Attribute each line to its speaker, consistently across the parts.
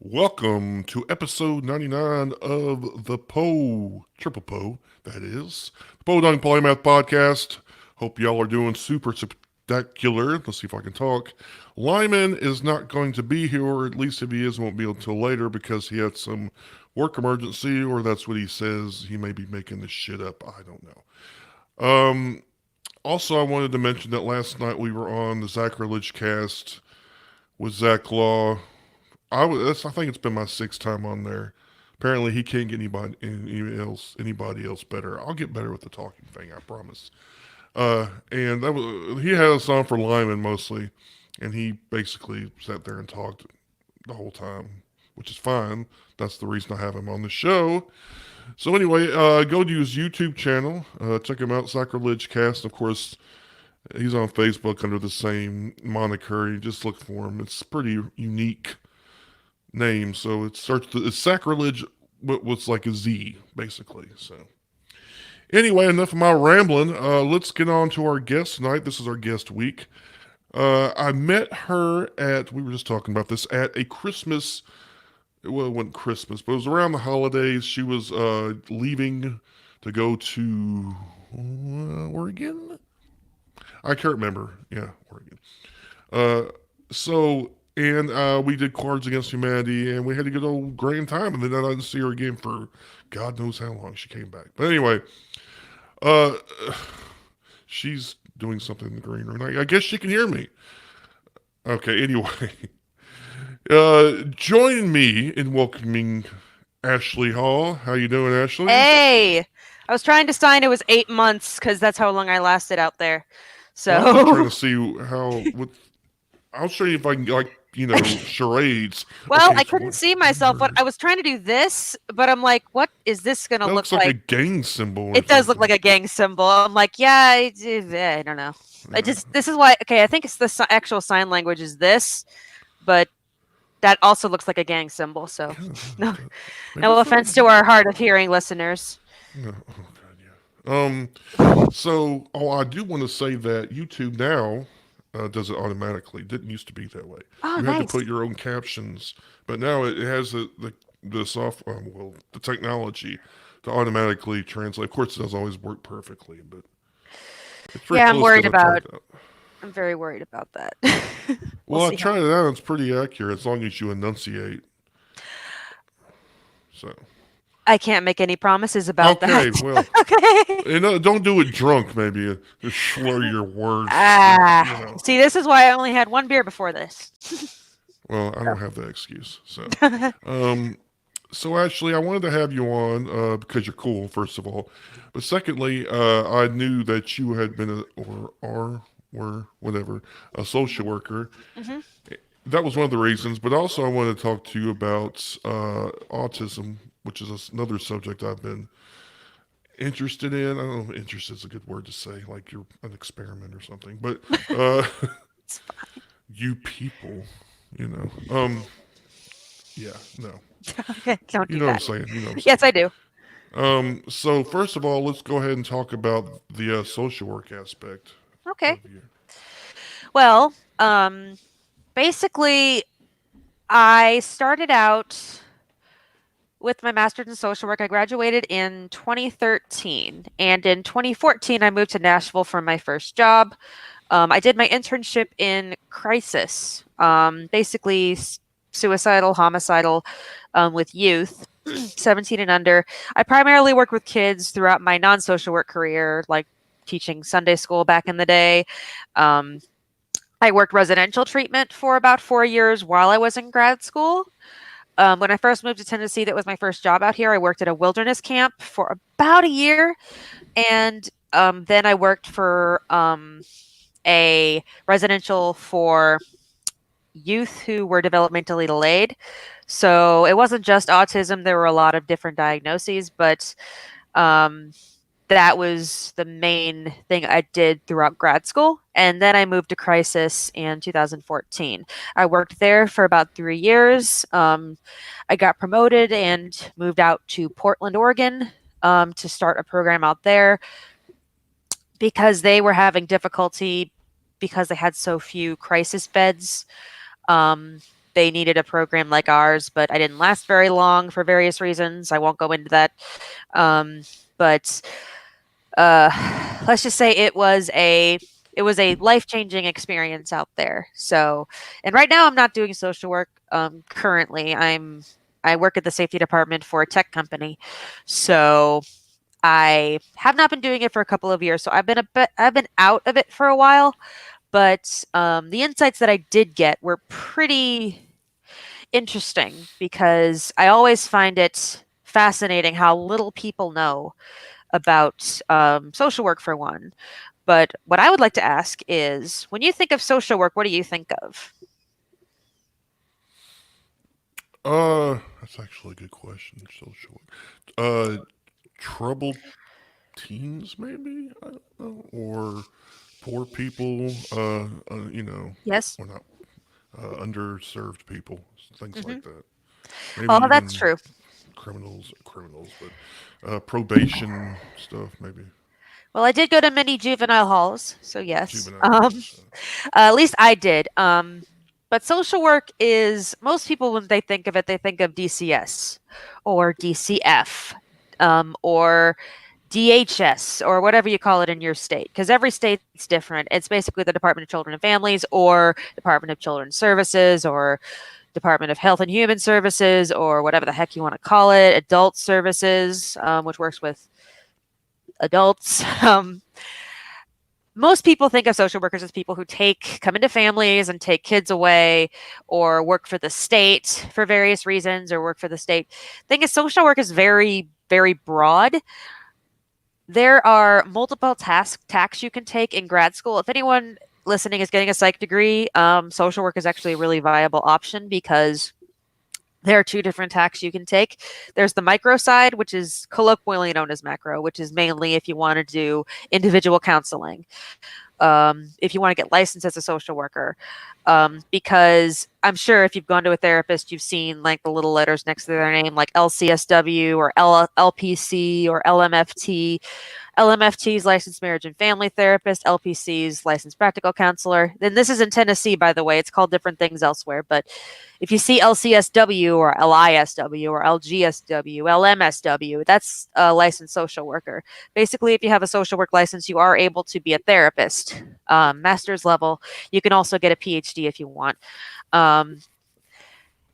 Speaker 1: Welcome to episode 99 of the Triple Poe, that is. The Poe Dunk Polymath Podcast. Hope y'all are doing super spectacular. Let's see if I can talk. Lyman is not going to be here, or at least if he is, won't be until later because he had some work emergency, or that's what he says. He may be making this shit up. I don't know. Also, I wanted to mention that last night we were on the Sacrilege cast with Zach Law. I think it's been my sixth time on there. Apparently, he can't get anybody else better. I'll get better with the talking thing, I promise. And he had us on for Lyman mostly, and he basically sat there and talked the whole time, which is fine. That's the reason I have him on the show. So anyway, go to his YouTube channel. Check him out, Sacrilege Cast. Of course, he's on Facebook under the same moniker. You just look for him. It's pretty unique name. So it's Sacrilege, but what's like a Z basically. So anyway, enough of my rambling. Let's get on to our guest tonight. This is our guest week. I met her we were just talking about this, at a Christmas. Well, it wasn't Christmas, but it was around the holidays. She was leaving to go to Oregon. I can't remember. Yeah, Oregon. And we did Cards Against Humanity, and we had a good old grand time. And then I didn't see her again for God knows how long. She came back, but anyway, uh, she's doing something in the green room. I guess she can hear me. Okay. Anyway, join me in welcoming Ashley Hall. How you doing, Ashley?
Speaker 2: Hey, I was trying to sign. It was 8 months because that's how long I lasted out there. So
Speaker 1: Well, I'm trying to see I'll show you if I can charades.
Speaker 2: well,
Speaker 1: Okay,
Speaker 2: I
Speaker 1: so
Speaker 2: couldn't see myself. What I was trying to do this, but I'm like, what is this gonna
Speaker 1: that
Speaker 2: look
Speaker 1: looks like a
Speaker 2: like?
Speaker 1: gang symbol.
Speaker 2: It does look like a gang symbol. I'm like, yeah, I don't know. This is why. Okay, I think it's the actual sign language is this, but that also looks like a gang symbol. So no offense to our hard of hearing listeners.
Speaker 1: No, oh god, yeah. So I do want to say that YouTube now does it automatically. It didn't used to be that way.
Speaker 2: Oh,
Speaker 1: You had to
Speaker 2: nice.
Speaker 1: put your own captions, but now it has the software, the technology to automatically translate. Of course, it doesn't always work perfectly, but it's pretty
Speaker 2: Yeah, I'm
Speaker 1: close to
Speaker 2: worried
Speaker 1: what I tried
Speaker 2: about.
Speaker 1: out.
Speaker 2: I'm very worried about that. We'll
Speaker 1: Well, I
Speaker 2: see how.
Speaker 1: tried it out. It's pretty accurate as long as you enunciate. So
Speaker 2: I can't make any promises about that.
Speaker 1: okay, well,
Speaker 2: Okay.
Speaker 1: don't do it drunk. Maybe just slur your words.
Speaker 2: See, this is why I only had one beer before this.
Speaker 1: Well, I don't have that excuse. Um, so actually, I wanted to have you on because you're cool, first of all. But secondly, I knew that you had been were whatever a social worker.
Speaker 2: Hmm.
Speaker 1: That was one of the reasons. But also, I wanted to talk to you about autism, which is another subject I've been interested in. I don't know if interest is a good word to say, like you're an experiment or something. But
Speaker 2: It's fine.
Speaker 1: you people, you know, yeah, no.
Speaker 2: Okay, don't
Speaker 1: You
Speaker 2: do
Speaker 1: know what I'm
Speaker 2: that.
Speaker 1: saying. You know what I'm
Speaker 2: Yes,
Speaker 1: saying.
Speaker 2: I do.
Speaker 1: So first of all, let's go ahead and talk about the social work aspect
Speaker 2: Okay.
Speaker 1: of you.
Speaker 2: Well, basically, I started out with my master's in social work. I graduated in 2013, and in 2014, I moved to Nashville for my first job. I did my internship in crisis, basically suicidal, homicidal, with youth, 17 and under. I primarily worked with kids throughout my non-social work career, like teaching Sunday school back in the day. Um, I worked residential treatment for about 4 years while I was in grad school. When I first moved to Tennessee, that was my first job out here. I worked at a wilderness camp for about a year, and then I worked for a residential for youth who were developmentally delayed. So it wasn't just autism, there were a lot of different diagnoses, but um, that was the main thing I did throughout grad school. And then I moved to crisis in 2014. I worked there for about 3 years. I got promoted and moved out to Portland, Oregon, to start a program out there because they were having difficulty because they had so few crisis beds. Um, they needed a program like ours, but I didn't last very long for various reasons. I won't go into that. But let's just say it was a life-changing experience out there. So, and right now I'm not doing social work currently. I work at the safety department for a tech company. So, I have not been doing it for a couple of years. So, I've been out of it for a while, but the insights that I did get were pretty interesting because I always find it fascinating how little people know about social work for one. But what I would like to ask is when you think of social work, what do you think of?
Speaker 1: That's actually a good question. Social work. Troubled teens, maybe. I don't know, or poor people.
Speaker 2: Yes.
Speaker 1: Or not underserved people, things
Speaker 2: Hmm.
Speaker 1: like that. Maybe
Speaker 2: Oh, that's
Speaker 1: even
Speaker 2: true.
Speaker 1: criminals, but probation stuff, maybe
Speaker 2: Well, I did go to many juvenile halls, so yes.
Speaker 1: juvenile halls.
Speaker 2: At least I did. But social work is most people when they think of it, they think of DCS or DCF, or DHS or whatever you call it in your state, because every state's different. It's basically the Department of Children and Families or Department of Children's Services or Department of Health and Human Services or whatever the heck you want to call it, Adult Services, which works with adults. Most people think of social workers as people who come into families and take kids away or work for the state for various reasons or work for the state. Thing is, social work is very, very broad. There are multiple tacks you can take in grad school. If anyone listening is getting a psych degree, social work is actually a really viable option because there are two different tacks you can take. There's the micro side, which is colloquially known as macro, which is mainly if you want to do individual counseling, if you want to get licensed as a social worker. Because I'm sure if you've gone to a therapist, you've seen like the little letters next to their name, like LCSW or LPC or LMFT. LMFT's licensed marriage and family therapist, LPC's licensed practical counselor. Then this is in Tennessee, by the way. It's called different things elsewhere. But if you see LCSW or LISW or LGSW, LMSW, that's a licensed social worker. Basically, if you have a social work license, you are able to be a therapist, master's level. You can also get a PhD if you want. Um,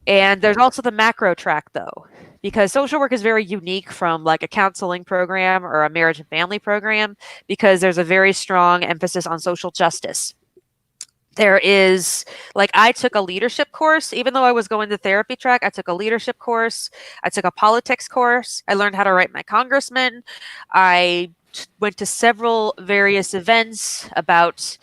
Speaker 2: and there's also the macro track, though, because social work is very unique from like a counseling program or a marriage and family program because there's a very strong emphasis on social justice. There is, like, I took a leadership course, even though I was going the therapy track, I took a leadership course, I took a politics course, I learned how to write my congressman. I went to several various events about.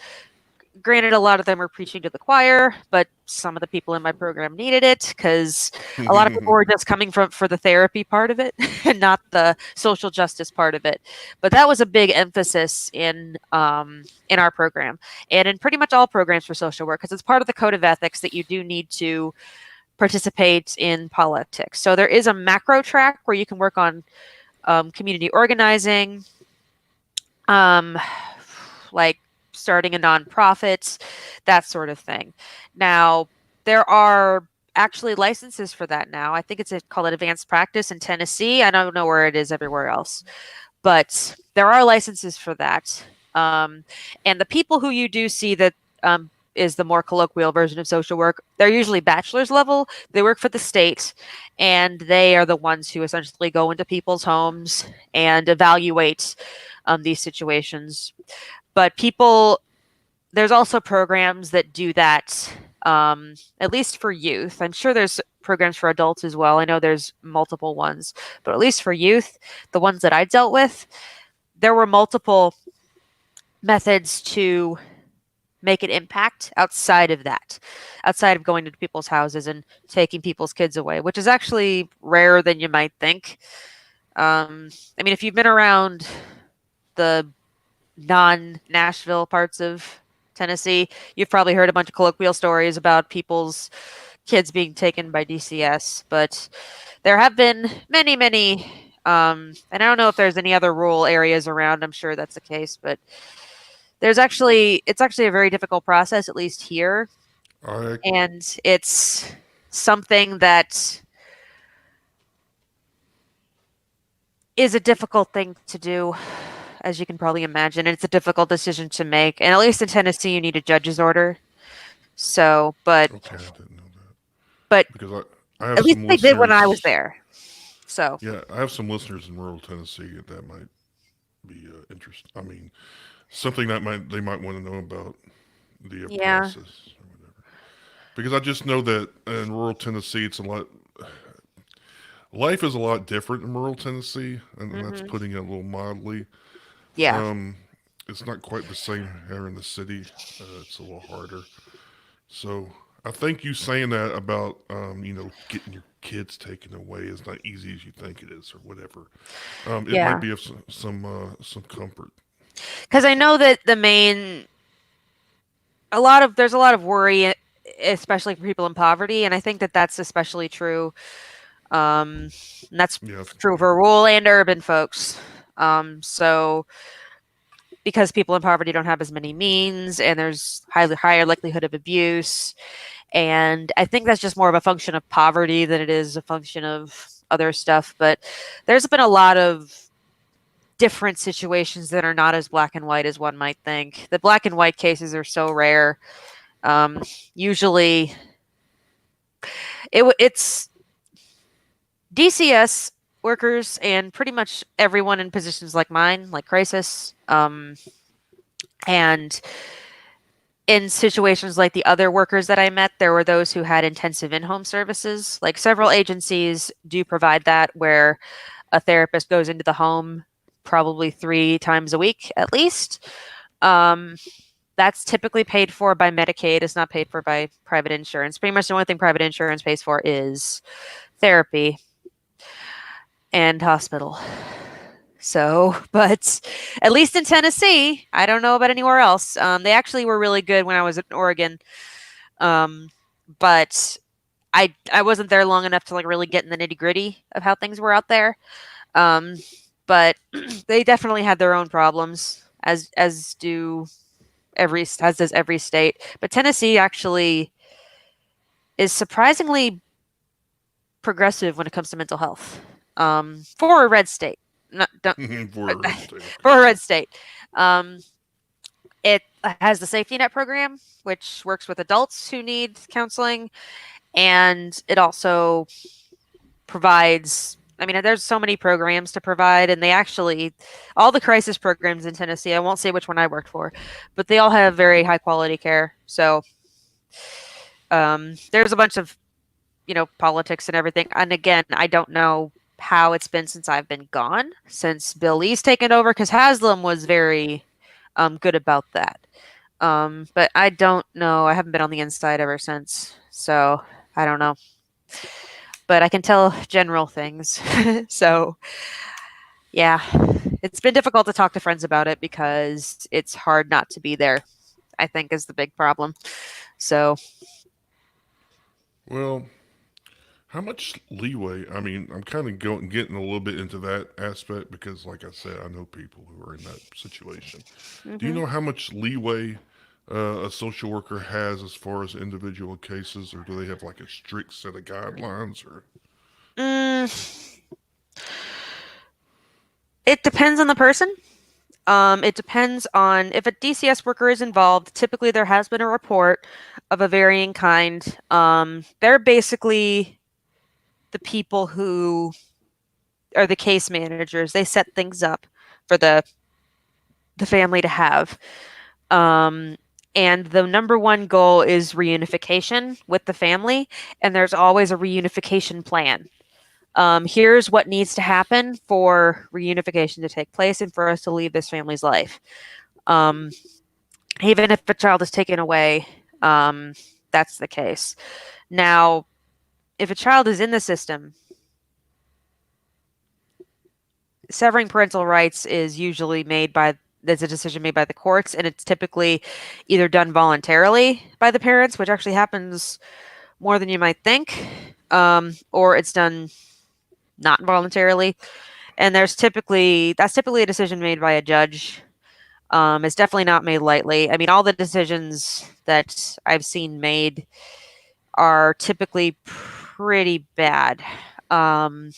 Speaker 2: Granted, a lot of them were preaching to the choir, but some of the people in my program needed it because a lot of people were just coming from for the therapy part of it and not the social justice part of it. But that was a big emphasis in our program and in pretty much all programs for social work because it's part of the code of ethics that you do need to participate in politics. So there is a macro track where you can work on community organizing, um, like starting a nonprofit, that sort of thing. Now, there are actually licenses for that now. I think called it advanced practice in Tennessee. I don't know where it is everywhere else, but there are licenses for that. And the people who you do see that is the more colloquial version of social work. They're usually bachelor's level. They work for the state, and they are the ones who essentially go into people's homes and evaluate these situations. But there's also programs that do that, at least for youth. I'm sure there's programs for adults as well. I know there's multiple ones, but at least for youth, the ones that I dealt with, there were multiple methods to make an impact outside of that, outside of going to people's houses and taking people's kids away, which is actually rarer than you might think. I mean, if you've been around the non-Nashville parts of Tennessee, you've probably heard a bunch of colloquial stories about people's kids being taken by DCS, but there have been many, many, and I don't know if there's any other rural areas around. I'm sure that's the case, but it's actually a very difficult process, at least here,
Speaker 1: I
Speaker 2: and it's something that is a difficult thing to do, as you can probably imagine. And it's a difficult decision to make. And at least in Tennessee, you need a judge's order. So,
Speaker 1: Okay, I didn't know that
Speaker 2: but
Speaker 1: because I have
Speaker 2: at least
Speaker 1: some
Speaker 2: they did when I was
Speaker 1: listeners.
Speaker 2: there. So,
Speaker 1: Yeah, I have some listeners in rural Tennessee that might be interested. I mean, something that might they might want to know about the
Speaker 2: yeah.
Speaker 1: process or whatever. Because I just know that in rural Tennessee, it's a lot. Life is a lot different in rural Tennessee, and that's
Speaker 2: Hmm.
Speaker 1: putting it a little mildly.
Speaker 2: Yeah.
Speaker 1: Um, it's not quite the same here in the city. It's a little harder. So I think you saying that about getting your kids taken away is not easy as you think it is, or whatever. It might
Speaker 2: Yeah.
Speaker 1: be of some comfort.
Speaker 2: Because I know that there's a lot of worry, especially for people in poverty. And I think that that's especially true. Um, and that's
Speaker 1: Yeah,
Speaker 2: true for rural and urban folks. So because people in poverty don't have as many means and there's highly higher likelihood of abuse. And I think that's just more of a function of poverty than it is a function of other stuff. But there's been a lot of different situations that are not as black and white as one might think. The black and white cases are so rare. Um, Usually, it's DCS workers and pretty much everyone in positions like mine, like crisis, and in situations like the other workers that I met, there were those who had intensive in-home services. Like several agencies do provide that, where a therapist goes into the home probably 3 times a week at least. Um, that's typically paid for by Medicaid. It's not paid for by private insurance. Pretty much the only thing private insurance pays for is therapy and hospital. So, but at least in Tennessee, I don't know about anywhere else. They actually were really good when I was in Oregon. Um, but I wasn't there long enough to like really get in the nitty gritty of how things were out there. Um, but they definitely had their own problems, as does every state. But Tennessee actually is surprisingly progressive when it comes to mental health. For a red state, not don't,
Speaker 1: for a red state. Okay.
Speaker 2: for a red state. Um, it has the safety net program, which works with adults who need counseling, and it also provides. I mean, there's so many programs to provide, and all the crisis programs in Tennessee, I won't say which one I worked for, but they all have very high quality care. So there's a bunch of, politics and everything. And again, I don't know how it's been since I've been gone, since Bill Lee's taken over, because Haslam was very good about that. But I don't know. I haven't been on the inside ever since. So I don't know. But I can tell general things. So yeah, it's been difficult to talk to friends about it because it's hard not to be there, I think is the big problem. So,
Speaker 1: Well, how much leeway? I mean, I'm kind of getting a little bit into that aspect because, like I said, I know people who are in that situation. Do you
Speaker 2: mhm.
Speaker 1: know how much leeway a social worker has as far as individual cases, or do they have like a strict set of guidelines? Or
Speaker 2: Mm, it depends on the person. It depends on if a DCS worker is involved. Typically, there has been a report of a varying kind. They're basically the people who are the case managers. They set things up for the family to have. Um, and the number one goal is reunification with the family, and there's always a reunification plan. Here's what needs to happen for reunification to take place and for us to leave this family's life. Um, Even if a child is taken away, that's the case. Now, if a child is in the system, severing parental rights is usually there's a decision made by the courts, and it's typically either done voluntarily by the parents, which actually happens more than you might think, or it's done not voluntarily. And that's typically a decision made by a judge. It's definitely not made lightly. I mean, all the decisions that I've seen made are typically pretty bad. Um,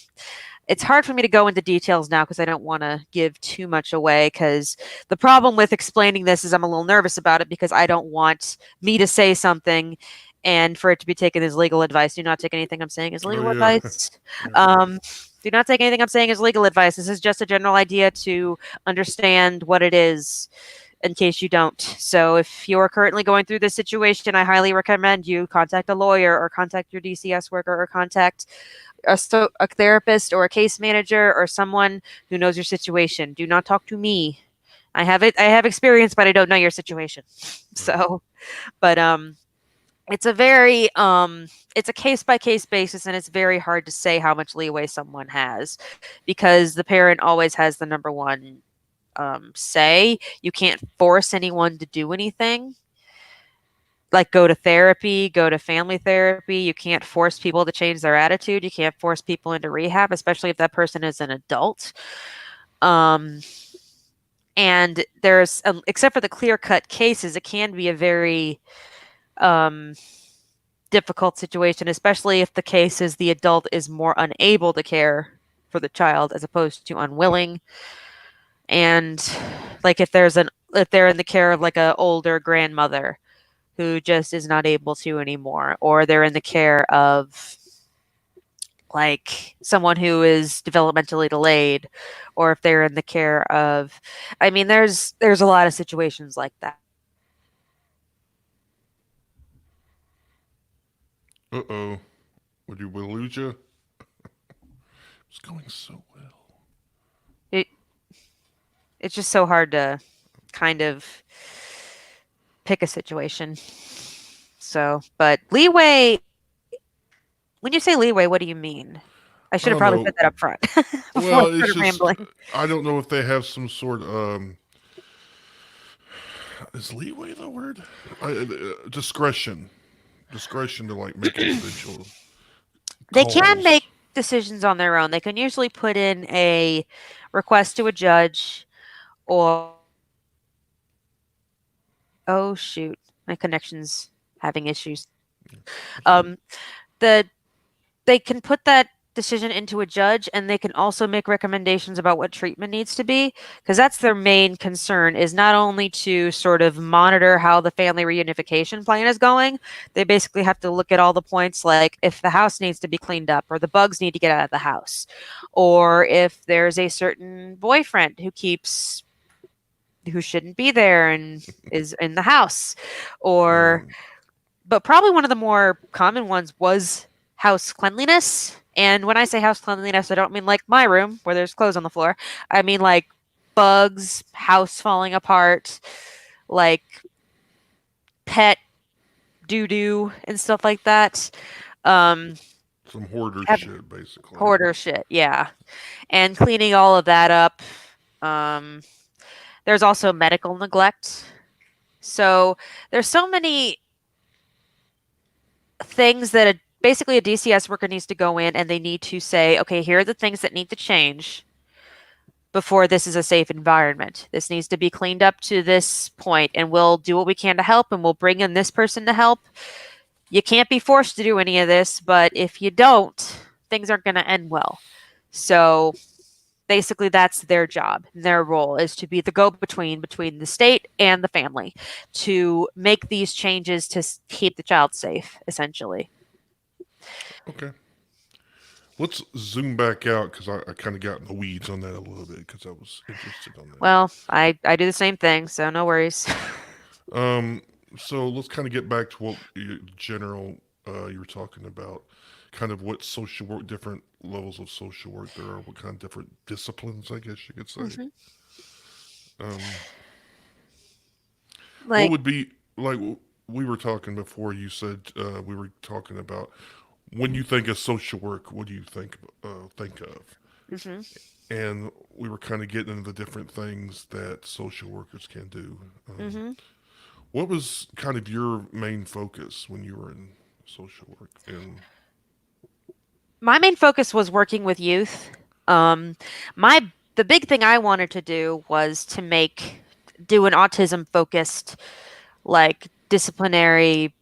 Speaker 2: it's hard for me to go into details now because I don't want to give too much away. Because the problem with explaining this is I'm a little nervous about it because I don't want me to say something and for it to be taken as legal advice. Do not take anything I'm saying as
Speaker 1: Oh
Speaker 2: legal
Speaker 1: yeah,
Speaker 2: advice.
Speaker 1: yeah.
Speaker 2: Um, do not take anything I'm saying as legal advice. This is just a general idea to understand what it is in case you don't. So if you're currently going through this situation, I highly recommend you contact a lawyer or contact your DCS worker or contact a therapist or a case manager or someone who knows your situation. Do not talk to me. I have experience, but I don't know your situation.
Speaker 1: Right.
Speaker 2: So, but it's a very it's a case by case basis, and it's very hard to say how much leeway someone has because the parent always has the number one say. You can't force anyone to do anything, like go to therapy, go to family therapy. You can't force people to change their attitude. You can't force people into rehab, especially if that person is an adult. Um, and there's, except for the clear cut cases, it can be a very um, difficult situation, especially if the case is the adult is more unable to care for the child as opposed to unwilling. And like if they're in the care of like a older grandmother who just is not able to anymore, or they're in the care of like someone who is developmentally delayed, or if they're in the care of, I mean, there's a lot of situations like that.
Speaker 1: Uh-oh. Would you will lose you? It's going so well.
Speaker 2: It it's just so hard to kind of pick a situation. So, but leeway, when you say leeway, what do you mean? I should have
Speaker 1: I don't
Speaker 2: probably said that
Speaker 1: know.
Speaker 2: up front before I
Speaker 1: Well, it's
Speaker 2: started
Speaker 1: just
Speaker 2: rambling.
Speaker 1: I don't know if they have some sort is leeway the word? Discretion. Discretion to like make individual
Speaker 2: They can make
Speaker 1: calls.
Speaker 2: decisions on their own. They can usually put in a request to a judge or oh shoot, my connection's having issues.
Speaker 1: That's fine.
Speaker 2: The They can put that decision into a judge and they can also make recommendations about what treatment needs to be because that's their main concern is not only to sort of monitor how the family reunification plan is going. They basically have to look at all the points like if the house needs to be cleaned up or the bugs need to get out of the house or if there's a certain boyfriend who shouldn't be there and is in the house, or
Speaker 1: Right.
Speaker 2: but probably one of the more common ones was house cleanliness. And when I say house cleanliness, I don't mean like my room where there's clothes on the floor. I mean like bugs, house falling apart, like pet doo doo and stuff like that. Um,
Speaker 1: Some hoarder
Speaker 2: have
Speaker 1: shit, basically.
Speaker 2: hoarder shit, yeah. And cleaning all of that up. Um, there's also medical neglect. So there's so many things that basically a DCS worker needs to go in and they need to say, okay, here are the things that need to change before this is a safe environment. This needs to be cleaned up to this point, and we'll do what we can to help, and we'll bring in this person to help. You can't be forced to do any of this, but if you don't, things aren't going to end well. So basically, that's their job. Their role is to be the go between the state and the family to make these changes to keep the child safe, essentially.
Speaker 1: Okay. Let's zoom back out because I kind of got in the weeds on that a little bit because I was interested on that.
Speaker 2: Well, I do the same thing, so no worries.
Speaker 1: Um, so let's kind of get back to what general you were talking about, kind of what social work, different levels of social work there are, what kind of different disciplines, I guess you could say.
Speaker 2: hmm
Speaker 1: Um, what
Speaker 2: Like,
Speaker 1: would be like we were talking before? You said we were talking about when you think of social work, what do you think of?
Speaker 2: hmm
Speaker 1: And we were kind of getting into the different things that social workers can do.
Speaker 2: hmm
Speaker 1: What was kind of your main focus when you were in social work? And
Speaker 2: my main focus was working with youth. Um, my the big thing I wanted to do was to do an autism focused like disciplinary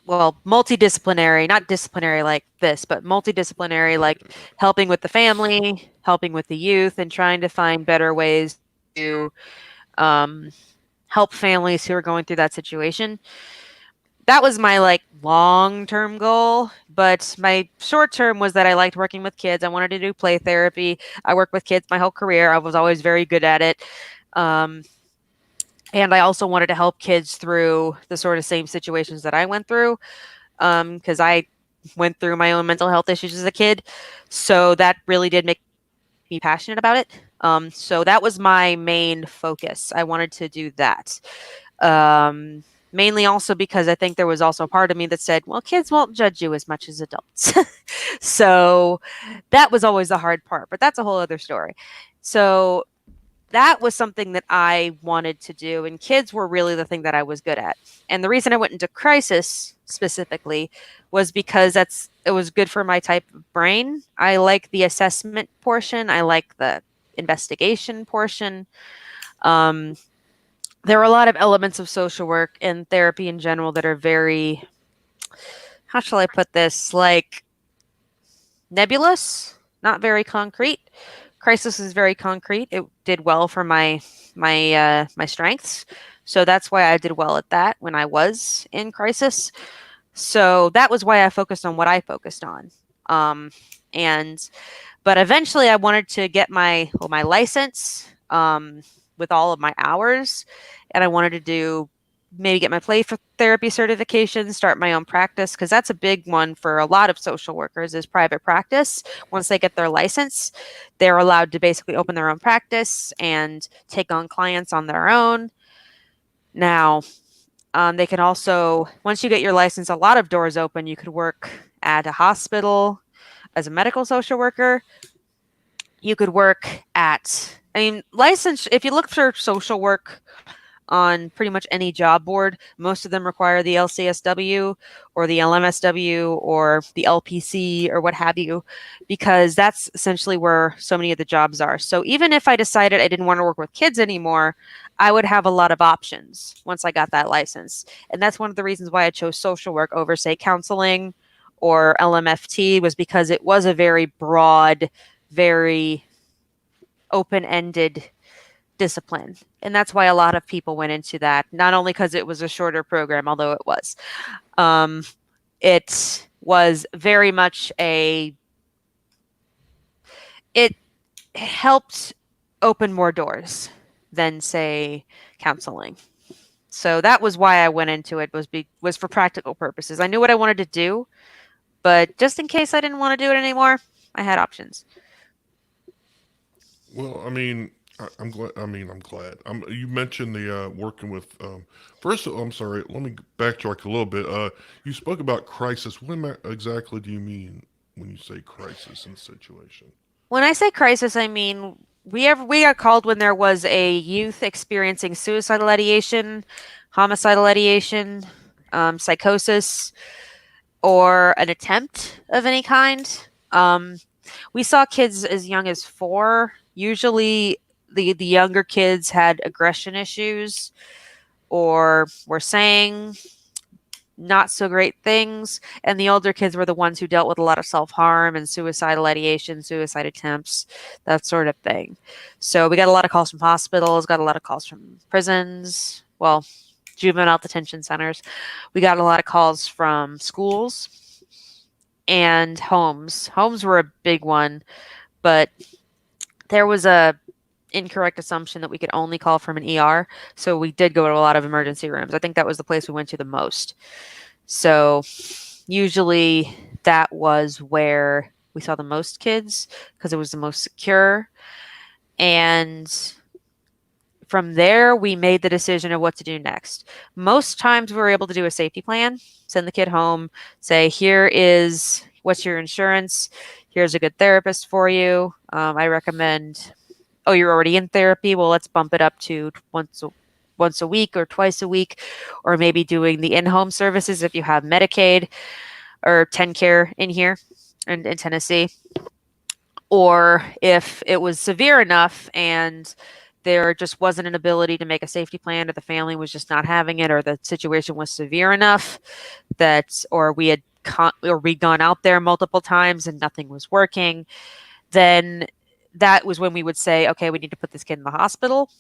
Speaker 2: well, multidisciplinary, not disciplinary like this, but multidisciplinary, like helping with the family, helping with the youth, and trying to find better ways to um, help families who are going through that situation. That was my like long-term goal, but my short term was that I liked working with kids. I wanted to do play therapy. I worked with kids my whole career. I was always very good at it. Um, and I also wanted to help kids through the sort of same situations that I went through, because I went through my own mental health issues as a kid. So that really did make me passionate about it. So that was my main focus. I wanted to do that. Um, Mainly also because I think there was also a part of me that said, well, kids won't judge you as much as adults. So that was always the hard part, but that's a whole other story. So that was something that I wanted to do, and kids were really the thing that I was good at. And the reason I went into crisis specifically was because it was good for my type of brain. I like the assessment portion, I like the investigation portion. Um, there are a lot of elements of social work and therapy in general that are very, how shall I put this, like nebulous, not very concrete. Crisis is very concrete. It did well for my strengths, so that's why I did well at that when I was in crisis. So that was why I focused on what I focused on. Um, and but eventually, I wanted to get my license, with all of my hours, and I wanted to do maybe get my play for therapy certification, start my own practice, because that's a big one for a lot of social workers is private practice. Once they get their license, they're allowed to basically open their own practice and take on clients on their own. Now, they can also, once you get your license, a lot of doors open. You could work at a hospital as a medical social worker. You could work at, I mean, license, if you look for social work on pretty much any job board, most of them require the LCSW or the LMSW or the LPC or what have you, because that's essentially where so many of the jobs are. So even if I decided I didn't want to work with kids anymore, I would have a lot of options once I got that license. And that's one of the reasons why I chose social work over, say, counseling or LMFT, was because it was a very broad, very open-ended discipline. And that's why a lot of people went into that, not only because it was a shorter program, although it was. Um, it was very much it helped open more doors than, say, counseling. So that was why I went into it, was for practical purposes. I knew what I wanted to do, but just in case I didn't want to do it anymore, I had options.
Speaker 1: Well, I mean, I'm glad. I mean, I'm glad. You mentioned the working with. First, I'm sorry. Let me backtrack a little bit. You spoke about crisis. Exactly do you mean when you say crisis in a situation?
Speaker 2: When I say crisis, I mean we got called when there was a youth experiencing suicidal ideation, homicidal ideation, psychosis, or an attempt of any kind. We saw kids as young as 4. Usually, the younger kids had aggression issues or were saying not so great things, and the older kids were the ones who dealt with a lot of self-harm and suicidal ideation, suicide attempts, that sort of thing. So we got a lot of calls from hospitals, got a lot of calls from prisons, well, juvenile detention centers. We got a lot of calls from schools and homes. Homes were a big one, but there was a incorrect assumption that we could only call from an ER, so we did go to a lot of emergency rooms. I think that was the place we went to the most. So usually that was where we saw the most kids because it was the most secure. And from there, we made the decision of what to do next. Most times we were able to do a safety plan, send the kid home, say, here is what's your insurance, here's a good therapist for you. I recommend, oh, you're already in therapy, well, let's bump it up to once a week or twice a week, or maybe doing the in-home services if you have Medicaid or TennCare in here in Tennessee. Or if it was severe enough and there just wasn't an ability to make a safety plan, or the family was just not having it, or the situation was severe enough that, or we'd gone out there multiple times and nothing was working, then that was when we would say, okay, we need to put this kid in the hospital.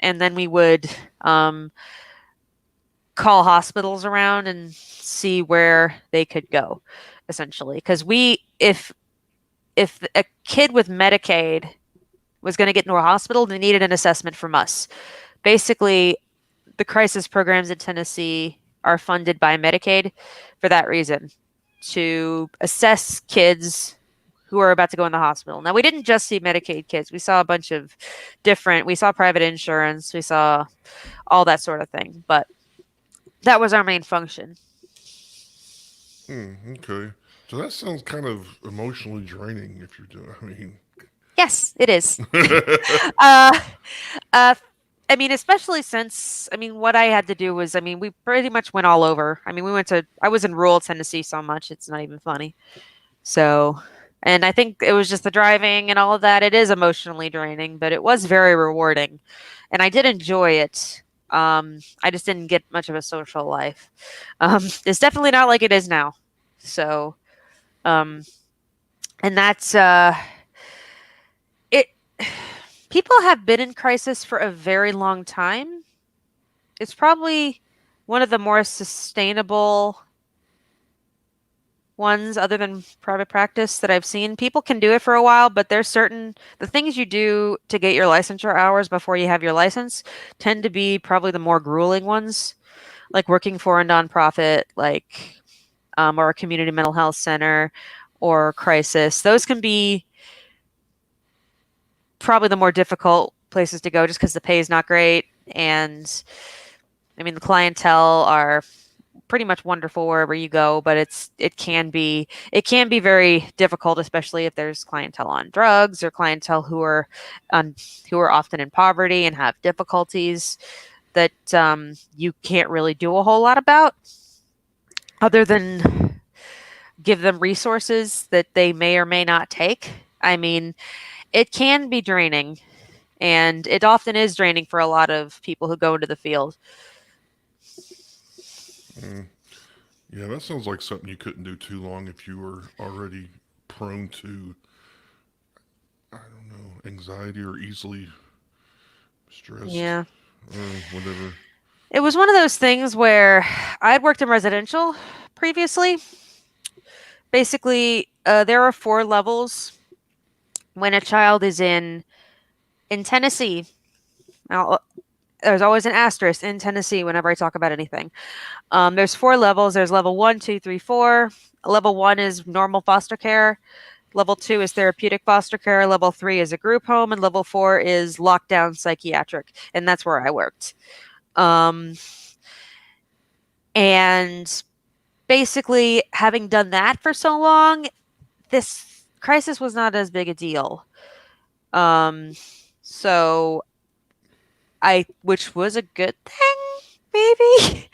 Speaker 2: And then we would call hospitals around and see where they could go, essentially. Because if a kid with Medicaid was going to get into a hospital, they needed an assessment from us. Basically, the crisis programs in Tennessee are funded by Medicaid for that reason, to assess kids who are about to go in the hospital. Now, we didn't just see Medicaid kids. We saw a bunch of we saw private insurance, we saw all that sort of thing. But that was our main function.
Speaker 1: Okay. So that sounds kind of emotionally draining if you're doing, I mean.
Speaker 2: Yes, it is. uh, uh, I mean, especially since, I mean, what I had to do was, I mean, we pretty much went all over. I mean, I was in rural Tennessee so much, it's not even funny. So, and I think it was just the driving and all of that. It is emotionally draining, but it was very rewarding. And I did enjoy it. I just didn't get much of a social life. It's definitely not like it is now. So, um, and that's, it. People have been in crisis for a very long time. It's probably one of the more sustainable ones other than private practice that I've seen. People can do it for a while, but there's the things you do to get your licensure hours before you have your license tend to be probably the more grueling ones, like working for a nonprofit, like or a community mental health center or crisis. Those can be probably the more difficult places to go just because the pay is not great. And I mean, the clientele are pretty much wonderful wherever you go, but it can be very difficult, especially if there's clientele on drugs or clientele who are often in poverty and have difficulties that you can't really do a whole lot about, other than give them resources that they may or may not take. I mean, it can be draining, and it often is draining for a lot of people who go into the field.
Speaker 1: Mm. Yeah, that sounds like something you couldn't do too long if you were already prone to, I don't know, anxiety or easily stressed
Speaker 2: Yeah.
Speaker 1: or whatever.
Speaker 2: It was one of those things where I'd worked in residential previously. Basically, there are 4 levels when a child is in Tennessee. Now, there's always an asterisk in Tennessee whenever I talk about anything. There's 4 levels. There's level 1, 2, 3, 4. Level 1 is normal foster care. Level 2 is therapeutic foster care. Level 3 is a group home, and level 4 is lockdown psychiatric, and that's where I worked. Um, and basically, having done that for so long, this crisis was not as big a deal. Um, so which was a good thing, maybe.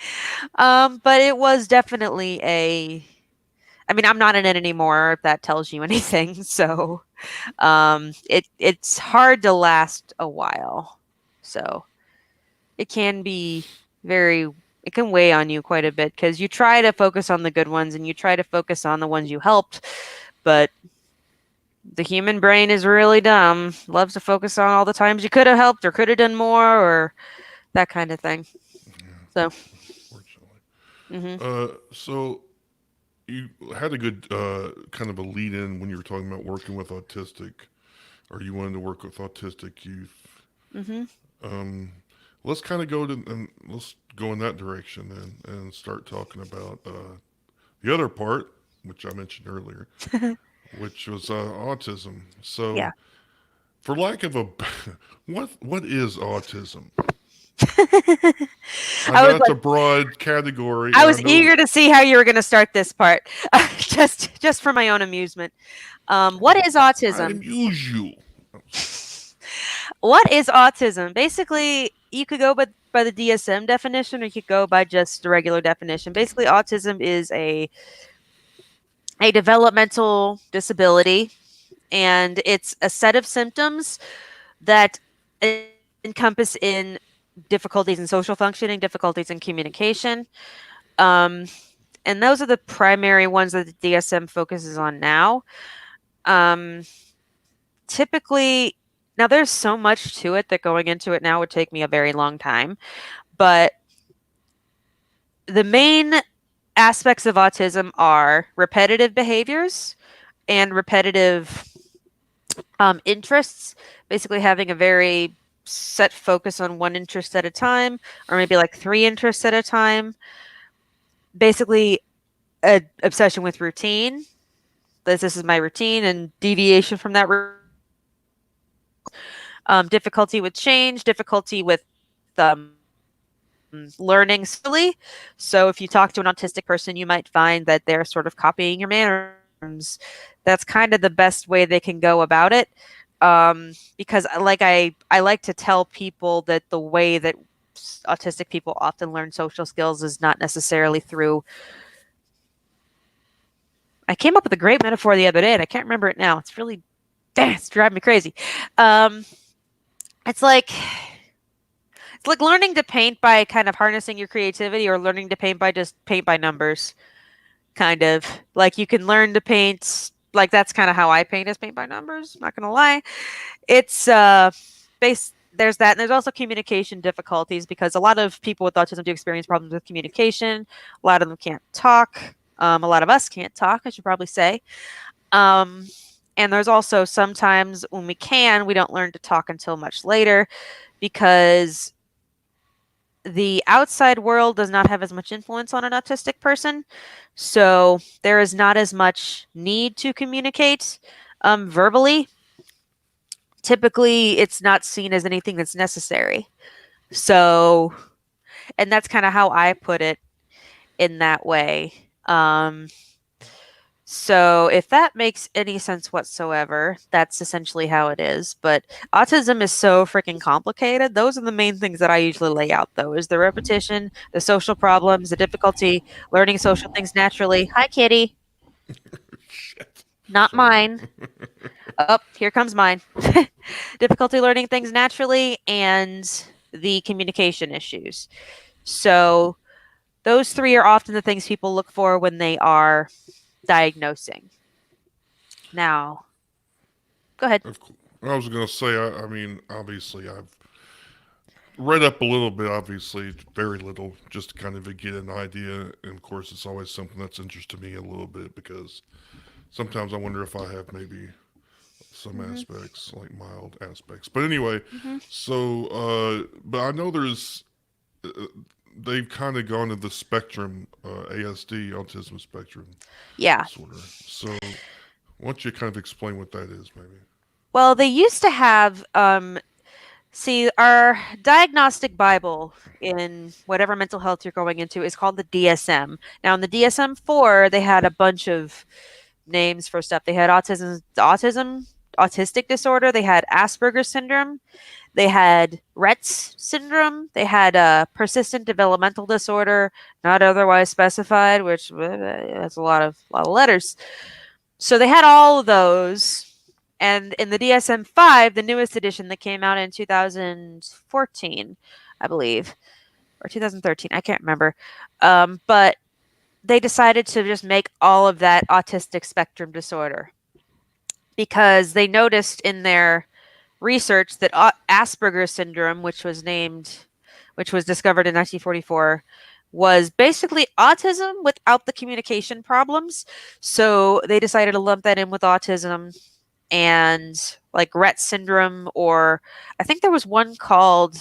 Speaker 2: But it was definitely I mean, I'm not in it anymore, if that tells you anything. So, it's hard to last a while. So, it can be it can weigh on you quite a bit because you try to focus on the good ones and you try to focus on the ones you helped, but the human brain is really dumb. Loves to focus on all the times you could have helped or could have done more or that kind of thing.
Speaker 1: Yeah,
Speaker 2: So,
Speaker 1: unfortunately.
Speaker 2: mhm,
Speaker 1: So you had a good kind of a lead in when you were talking about working with autistic, or you wanted to work with autistic youth.
Speaker 2: mhm.
Speaker 1: Um, let's kind of go to and let's go in that direction then and start talking about the other part, which I mentioned earlier, which was autism.
Speaker 2: Yeah.
Speaker 1: So, for lack of a, what is autism? I
Speaker 2: I
Speaker 1: know
Speaker 2: was
Speaker 1: it's a
Speaker 2: like,
Speaker 1: broad category,
Speaker 2: I
Speaker 1: and I
Speaker 2: was
Speaker 1: know
Speaker 2: eager to see how you were going to start this part, just for my own amusement. What is
Speaker 1: I
Speaker 2: autism?
Speaker 1: am usual.
Speaker 2: What is autism? Basically, you could go by the DSM definition, or you could go by just the regular definition. Basically, autism is a developmental disability, and it's a set of symptoms that encompass in difficulties in social functioning, difficulties in communication. Um, and those are the primary ones that the DSM focuses on now. Um, typically, now there's so much to it that going into it now would take me a very long time, but the main aspects of autism are repetitive behaviors and repetitive interests, basically having a very set focus on one interest at a time, or maybe like three interests at a time. Basically, a obsession with routine. This is my routine, and deviation from that. Difficulty with change, difficulty with learning slowly. So if you talk to an autistic person, you might find that they're sort of copying your mannerisms. That's kind of the best way they can go about it. Because I like to tell people that the way that autistic people often learn social skills is not necessarily through. I came up with a great metaphor the other day, and I can't remember it now. It's driving me crazy. Um, it's like it's like learning to paint by kind of harnessing your creativity, or learning to paint by just paint by numbers. Kind of like you can learn to paint. Like that's kind of how I paint, is paint by numbers. I'm not gonna lie. It's base there's that, and there's also communication difficulties, because a lot of people with autism do experience problems with communication. A lot of them can't talk. A lot of us can't talk, I should probably say. Um, and there's also sometimes when we don't learn to talk until much later, because the outside world does not have as much influence on an autistic person. So there is not as much need to communicate verbally. Typically, it's not seen as anything that's necessary. So, and that's kind of how I put it in that way. So, if that makes any sense whatsoever, that's essentially how it is. But autism is so freaking complicated. Those are the main things that I usually lay out, though, is the repetition, the social problems, the difficulty learning social things naturally. Hi, kitty.
Speaker 1: Shit.
Speaker 2: Not
Speaker 1: Sorry.
Speaker 2: mine. Oh, here comes mine. Difficulty learning things naturally, and the communication issues. So, those three are often the things people look for when they are diagnosing. Now, go ahead.
Speaker 1: I was going to say, I mean, obviously, I've read up a little bit, obviously, very little, just to kind of get an idea. And of course, it's always something that's interested me a little bit, because sometimes I wonder if I have maybe some
Speaker 2: Mm-hmm.
Speaker 1: aspects, like mild aspects. But anyway,
Speaker 2: Mm-hmm.
Speaker 1: so, but I know they've kind of gone to the spectrum, ASD, autism spectrum
Speaker 2: Yeah.
Speaker 1: disorder. So, why don't you kind of explain what that is, maybe?
Speaker 2: Well, they used to have, see, our diagnostic Bible in whatever mental health you're going into is called the DSM. Now, in the DSM 4, they had a bunch of names for stuff. They had autistic disorder, they had Asperger's syndrome, they had Rett's syndrome, they had a persistent developmental disorder, not otherwise specified, which that's a lot of letters. So they had all of those. And in the DSM 5, the newest edition that came out in 2014, I believe, or 2013, I can't remember. But they decided to just make all of that autistic spectrum disorder, because they noticed in their research that Asperger's syndrome, which was discovered in 1944, was basically autism without the communication problems. So they decided to lump that in with autism, and like Rett syndrome, or I think there was one called,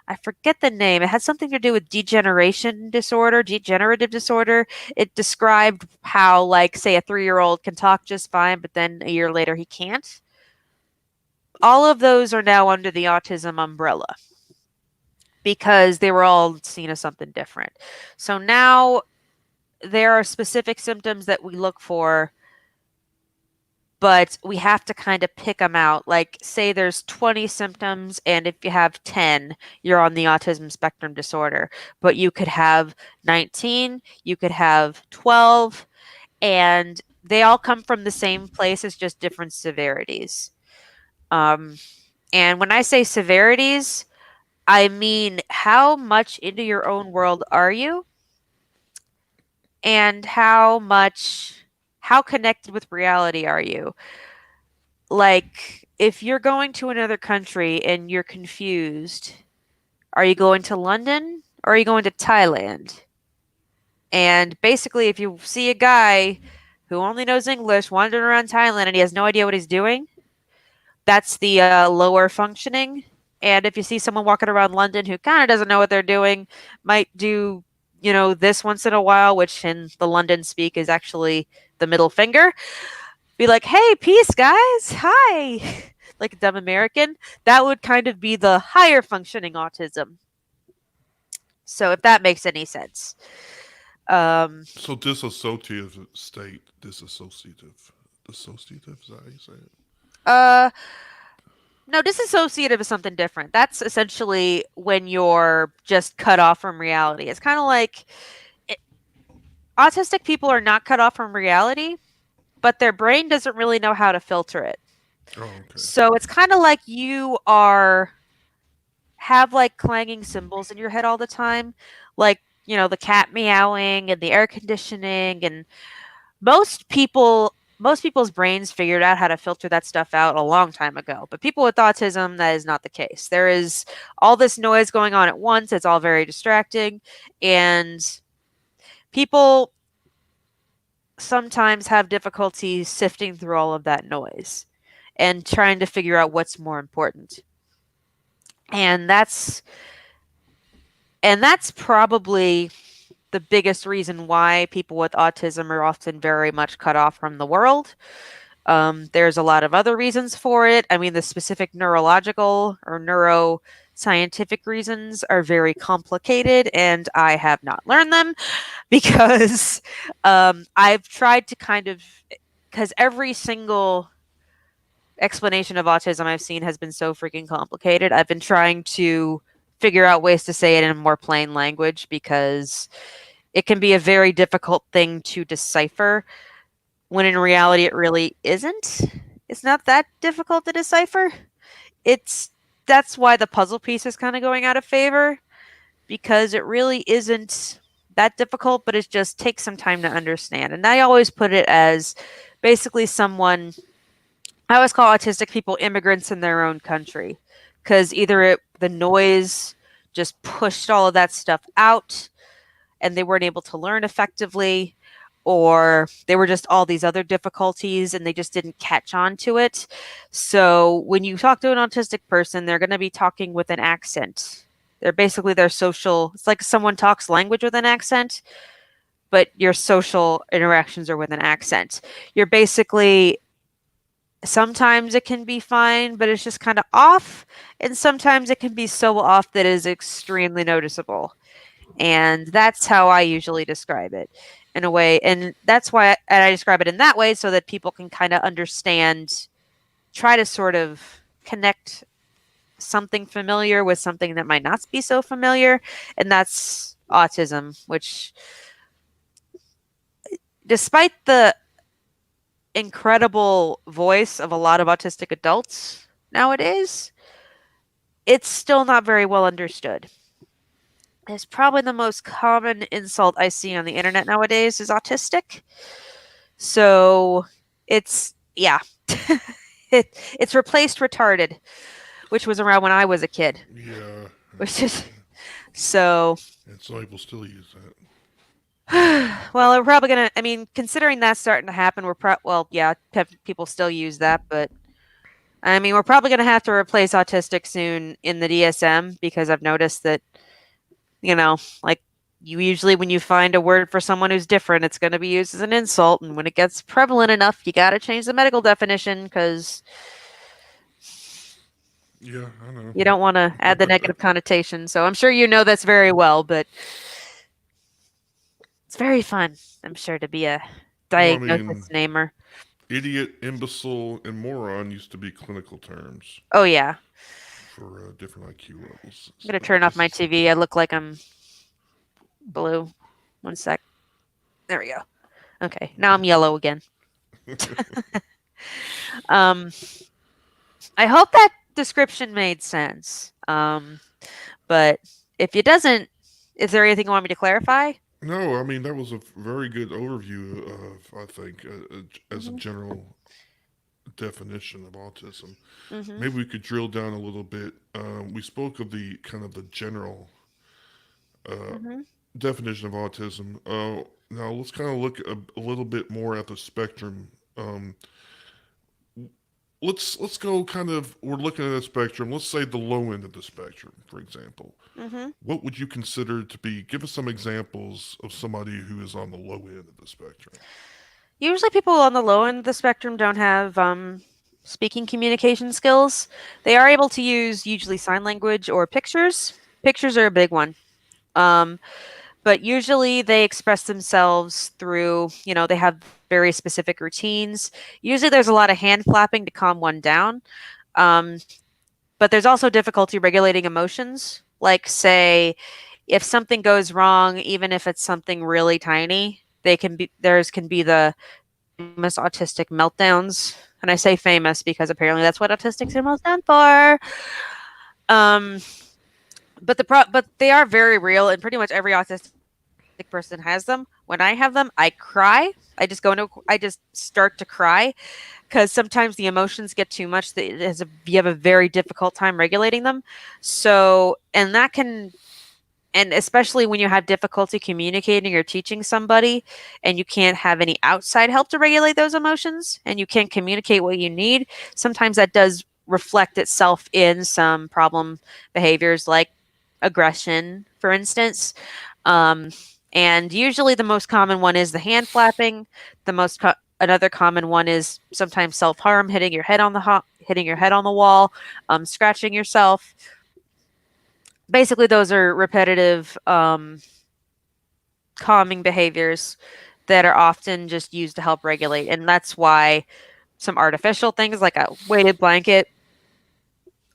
Speaker 2: I forget the name. It had something to do with degenerative disorder. It described how, like, say, a 3-year-old can talk just fine, but then a year later he can't. All of those are now under the autism umbrella, because they were all seen as something different. So now there are specific symptoms that we look for, but we have to kind of pick them out. Like, say there's 20 symptoms, and if you have 10, you're on the autism spectrum disorder. But you could have 19, you could have 12, and they all come from the same place, it's just different severities. Um, And when I say severities, I mean how much into your own world are you and how connected with reality are you? Like if you're going to another country and you're confused, are you going to London or are you going to Thailand? And basically if you see a guy who only knows English wandering around Thailand and he has no idea what he's doing, that's the lower functioning. And if you see someone walking around London who kind of doesn't know what they're doing, might do, this once in a while, which in the London speak is actually the middle finger, be like, hey, peace, guys. Hi. Like a dumb American. That would kind of be the higher functioning autism. So if that makes any sense. Um,
Speaker 1: So dissociative state, dissociative, is that how you say it?
Speaker 2: uh, no, disassociative is something different. That's essentially when you're just cut off from reality. It's kind of like it, autistic people are not cut off from reality, but their brain doesn't really know how to filter it.
Speaker 1: Oh, okay.
Speaker 2: So it's kind of like you are have like clanging cymbals in your head all the time, like the cat meowing and the air conditioning, and most people's brains figured out how to filter that stuff out a long time ago. But people with autism, that is not the case. There is all this noise going on at once. It's all very distracting, and people sometimes have difficulty sifting through all of that noise and trying to figure out what's more important. And that's probably the biggest reason why people with autism are often very much cut off from the world. There's a lot of other reasons for it. I mean, the specific neurological or neuroscientific reasons are very complicated, and I have not learned them because I've tried to because every single explanation of autism I've seen has been so freaking complicated. I've been trying to figure out ways to say it in a more plain language because it can be a very difficult thing to decipher when in reality it really isn't. It's not that difficult to decipher. It's That's why the puzzle piece is kind of going out of favor because it really isn't that difficult, but it just takes some time to understand. And I always put it as basically I always call autistic people immigrants in their own country because the noise just pushed all of that stuff out and they weren't able to learn effectively, or there were just all these other difficulties and they just didn't catch on to it. So when you talk to an autistic person, they're going to be talking with an accent. They're basically their social, it's like someone talks language with an accent, but your social interactions are with an accent. You're basically, sometimes it can be fine, but it's just kind of off. And sometimes it can be so off that it is extremely noticeable. And that's how I usually describe it in a way. And that's why I describe it in that way so that people can kind of understand, try to sort of connect something familiar with something that might not be so familiar. And that's autism, which, despite the incredible voice of a lot of autistic adults nowadays, it's still not very well understood. It's probably the most common insult I see on the internet nowadays is autistic. So yeah. It's replaced retarded, which was around when I was a kid.
Speaker 1: Yeah.
Speaker 2: Which is so
Speaker 1: And some people still use that.
Speaker 2: well, we're probably gonna. I mean, considering that's starting to happen, yeah, people still use that, but I mean, we're probably gonna have to replace autistic soon in the DSM because I've noticed that, like you usually when you find a word for someone who's different, it's going to be used as an insult, and when it gets prevalent enough, you got to change the medical definition because
Speaker 1: Yeah, I know.
Speaker 2: you don't want to add the negative connotation. So I'm sure you know this very well, but it's very fun, I'm sure, to be a
Speaker 1: Well, I
Speaker 2: diagnosis
Speaker 1: mean,
Speaker 2: namer.
Speaker 1: idiot, imbecile, and moron used to be clinical terms
Speaker 2: Oh yeah,
Speaker 1: for different IQ levels.
Speaker 2: I'm gonna
Speaker 1: But
Speaker 2: turn off
Speaker 1: this
Speaker 2: my
Speaker 1: is
Speaker 2: TV. I look like I'm blue. One sec. There we go. Okay, now I'm yellow again. Um, I hope that description made sense. But if it doesn't, is there anything you want me to clarify?
Speaker 1: No, I mean that was a very good overview of, I think, as a
Speaker 2: Mhm.
Speaker 1: general definition of autism.
Speaker 2: Mhm.
Speaker 1: Maybe we could drill down a little bit. We spoke of the kind of the general uh,
Speaker 2: Mhm.
Speaker 1: definition of autism. Now let's kind of look a little bit more at the spectrum. Let's go kind of. We're looking at a spectrum. Let's say the low end of the spectrum, for example.
Speaker 2: Mhm.
Speaker 1: What would you consider to be? Give us some examples of somebody who is on the low end of the spectrum.
Speaker 2: Usually people on the low end of the spectrum don't have speaking communication skills. They are able to use usually sign language or pictures. Pictures are a big one. Um, but usually they express themselves through, they have very specific routines. Usually there's a lot of hand flapping to calm one down. Um, but there's also difficulty regulating emotions. Like, say, if something goes wrong, even if it's something really tiny, theirs can be the famous autistic meltdowns. And I say famous because apparently that's what autistic syndrome is done for. Um, but they are very real, and pretty much every autistic person has them. When I have them, I cry. I just start to cry because sometimes the emotions get too much. That you have a very difficult time regulating them. So, and especially when you have difficulty communicating or teaching somebody and you can't have any outside help to regulate those emotions and you can't communicate what you need, sometimes that does reflect itself in some problem behaviors like aggression, for instance. Um, and usually the most common one is the hand flapping. Another common one is sometimes self harm, hitting your head on the wall, scratching yourself. Basically, those are repetitive calming behaviors that are often just used to help regulate. And that's why some artificial things like a weighted blanket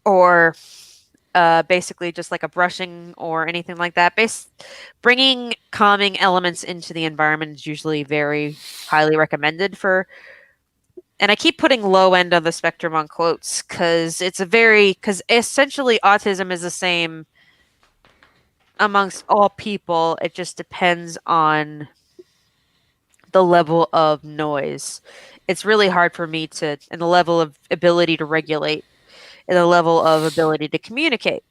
Speaker 2: or basically just like a brushing or anything like that. Bringing calming elements into the environment is usually very highly recommended for. And I keep putting low end of the spectrum on quotes because essentially autism is the same amongst all people. It just depends on the level of noise. It's really hard for me and the level of ability to regulate and the level of ability to communicate.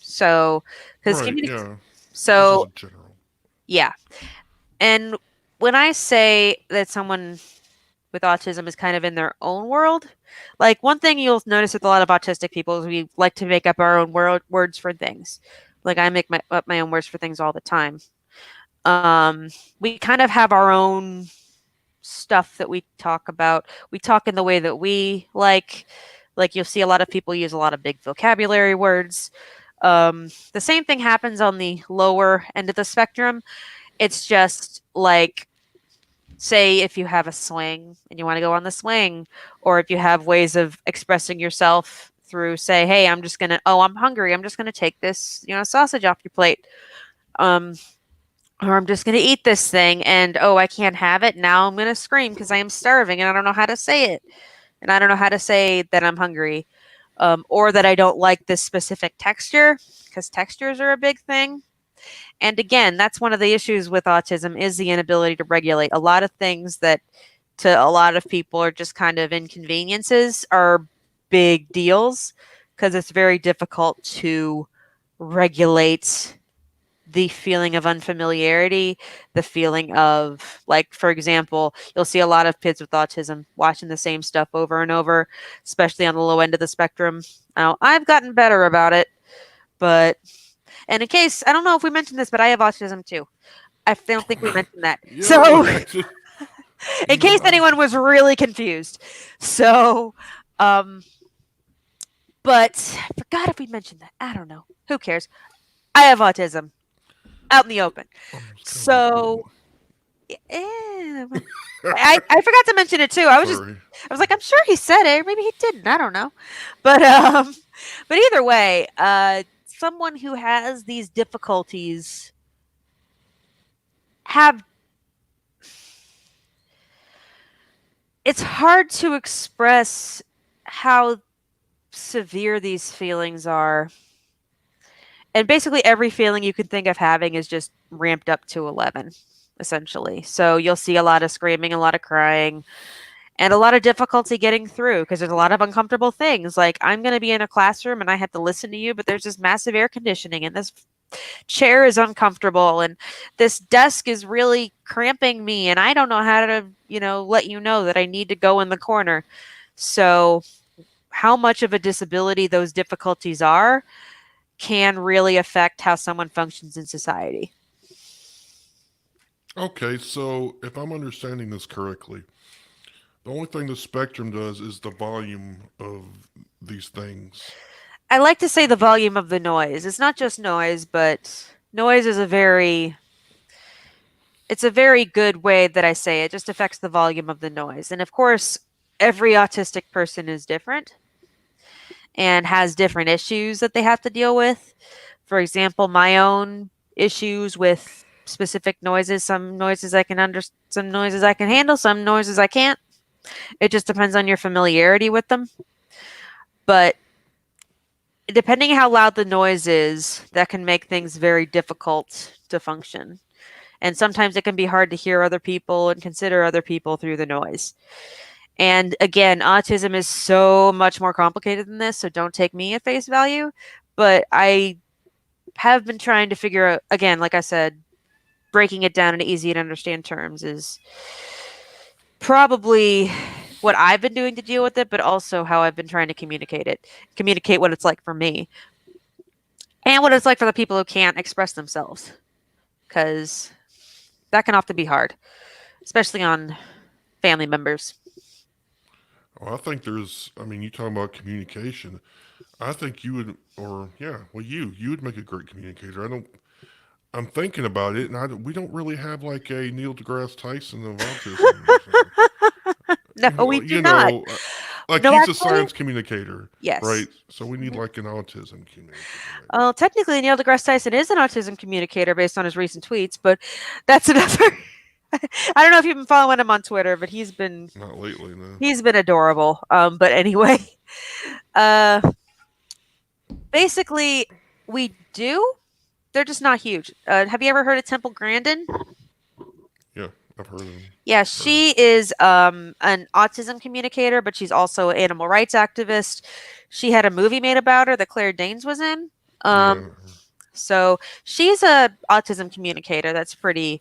Speaker 2: So, because
Speaker 1: Right.
Speaker 2: communicate,
Speaker 1: Yeah. This is
Speaker 2: so
Speaker 1: a general.
Speaker 2: yeah. And when I say that someone with autism is kind of in their own world, like one thing you'll notice with a lot of autistic people is we like to make up our own words for things. Like I make up my own words for things all the time. We kind of have our own stuff that we talk about. We talk in the way that we like. Like you'll see a lot of people use a lot of big vocabulary words. The same thing happens on the lower end of the spectrum. It's just like, say, if you have a swing and you want to go on the swing, or if you have ways of expressing yourself through, say, hey, I'm hungry. I'm just going to take this, sausage off your plate. Um, or I'm just going to eat this thing and oh, I can't have it. Now I'm going to scream because I am starving and I don't know how to say it. And I don't know how to say that I'm hungry or that I don't like this specific texture because textures are a big thing. And again, that's one of the issues with autism is the inability to regulate. A lot of things that to a lot of people are just kind of inconveniences are big deals because it's very difficult to regulate the feeling of unfamiliarity, the feeling of, like, for example, you'll see a lot of kids with autism watching the same stuff over and over, especially on the low end of the spectrum. Now, I've gotten better about it, but, and in case, I don't know if we mentioned this, but I have autism too. I don't think we mentioned that.
Speaker 1: Yeah.
Speaker 2: So, in
Speaker 1: You and
Speaker 2: case
Speaker 1: I.
Speaker 2: anyone was really confused. So, um, but I forgot if we mentioned that. I don't know. Who cares? I have autism out in the open.
Speaker 1: It's kind of important.
Speaker 2: So, eh, I forgot to mention it too.
Speaker 1: Sorry.
Speaker 2: I was like, I'm sure he said it, or maybe he didn't. I don't know. But but either way, someone who has these difficulties have it's hard to express how severe these feelings are, and basically every feeling you could think of having is just ramped up to 11, essentially. So you'll see a lot of screaming, a lot of crying, and a lot of difficulty getting through because there's a lot of uncomfortable things. Like, I'm going to be in a classroom and I have to listen to you, but there's this massive air conditioning and this chair is uncomfortable and this desk is really cramping me and I don't know how to, let you know that I need to go in the corner. So, how much of a disability those difficulties are can really affect how someone functions in society.
Speaker 1: Okay, so if I'm understanding this correctly, the only thing the spectrum does is the volume of these things.
Speaker 2: I like to say the volume of the noise. It's not just noise, but noise is a very good way that I say it. It just affects the volume of the noise. And of course, every autistic person is different and has different issues that they have to deal with. For example, my own issues with specific noises, some noises I can some noises I can handle, some noises I can't. It just depends on your familiarity with them. But depending how loud the noise is, that can make things very difficult to function. And sometimes it can be hard to hear other people and consider other people through the noise. And again, autism is so much more complicated than this, so don't take me at face value. But I have been trying to figure out, again, like I said, breaking it down into easy to understand terms is probably what I've been doing to deal with it, but also how I've been trying to communicate what it's like for me and what it's like for the people who can't express themselves, because that can often be hard, especially on family members.
Speaker 1: Oh, I think I mean, you talking about communication. I think you would, or yeah, well, you would make a great communicator. I'm thinking about it, and we don't really have like a Neil deGrasse Tyson of autism. So.
Speaker 2: No, we
Speaker 1: Well,
Speaker 2: do not.
Speaker 1: like
Speaker 2: No,
Speaker 1: he's a
Speaker 2: actually,
Speaker 1: science communicator,
Speaker 2: yes.
Speaker 1: right? So we need
Speaker 2: Mhm.
Speaker 1: like an autism communicator, maybe.
Speaker 2: Well, technically, Neil deGrasse Tyson is an autism communicator based on his recent tweets, but that's another. I don't know if you've been following him on Twitter, but
Speaker 1: Not lately, no.
Speaker 2: he's been adorable. But anyway, uh, basically, we do. They're just not huge. Have you ever heard of Temple Grandin?
Speaker 1: Yeah, I've heard of
Speaker 2: Yeah,
Speaker 1: her.
Speaker 2: she is an autism communicator, but she's also an animal rights activist. She had a movie made about her that Claire Danes was in.
Speaker 1: Yeah,
Speaker 2: Um, so she's a autism communicator that's pretty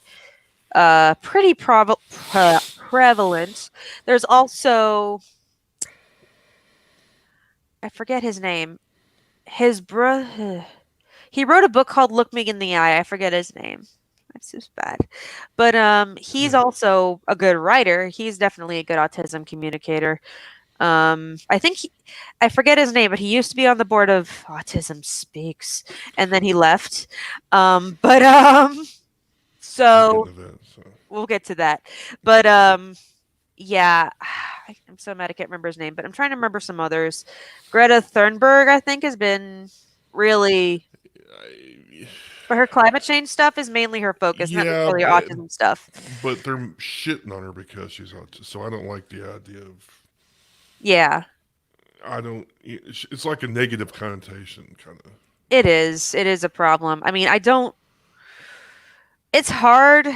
Speaker 2: prevalent. There's also, I forget his name. His bro he wrote a book called Look Me in the Eye. I forget his name. That's just bad. But he's
Speaker 1: yeah.
Speaker 2: also a good writer. He's definitely a good autism communicator. I think I forget his name, but he used to be on the board of Autism Speaks, and then he left. But
Speaker 1: We'll get
Speaker 2: so
Speaker 1: into that. So
Speaker 2: we'll get to that. But yeah, I'm so mad I can't remember his name, but I'm trying to remember some others. Greta Thunberg, I think, has been really,
Speaker 1: I,
Speaker 2: but her climate change stuff is mainly her focus, not
Speaker 1: yeah,
Speaker 2: necessarily her autism stuff.
Speaker 1: but they're shitting on her because she's autistic. So I don't like the idea of.
Speaker 2: Yeah,
Speaker 1: I don't. It's like a negative connotation, kind of.
Speaker 2: it is. It is a problem. I mean, I don't. It's hard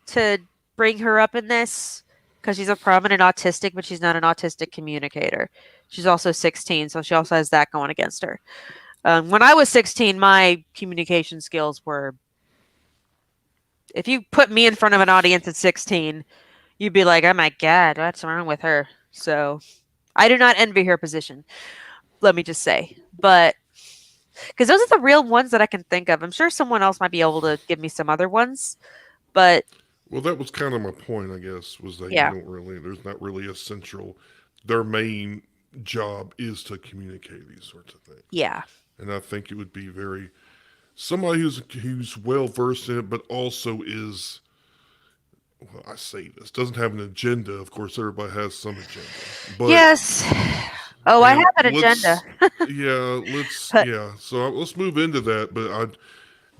Speaker 2: to bring her up in this because she's a prominent autistic, but she's not an autistic communicator. She's also 16, so she also has that going against her. When I was 16, my communication skills were. If you put me in front of an audience at 16, you'd be like, "Oh my god, what's wrong with her?" So I do not envy her position. Let me just say, but because those are the real ones that I can think of. I'm sure someone else might be able to give me some other ones, but
Speaker 1: Well, that was kind of my point, I guess, was that you
Speaker 2: yeah,
Speaker 1: don't really. There's not really a central. Their main job is to communicate these sorts of things,
Speaker 2: yeah,
Speaker 1: and I think it would be very somebody who's well versed in it, but also is. Well, I say this doesn't have an agenda. Of course, everybody has some agenda, but
Speaker 2: yes. Oh, I
Speaker 1: and
Speaker 2: have an agenda, but
Speaker 1: yeah. So let's move into that. But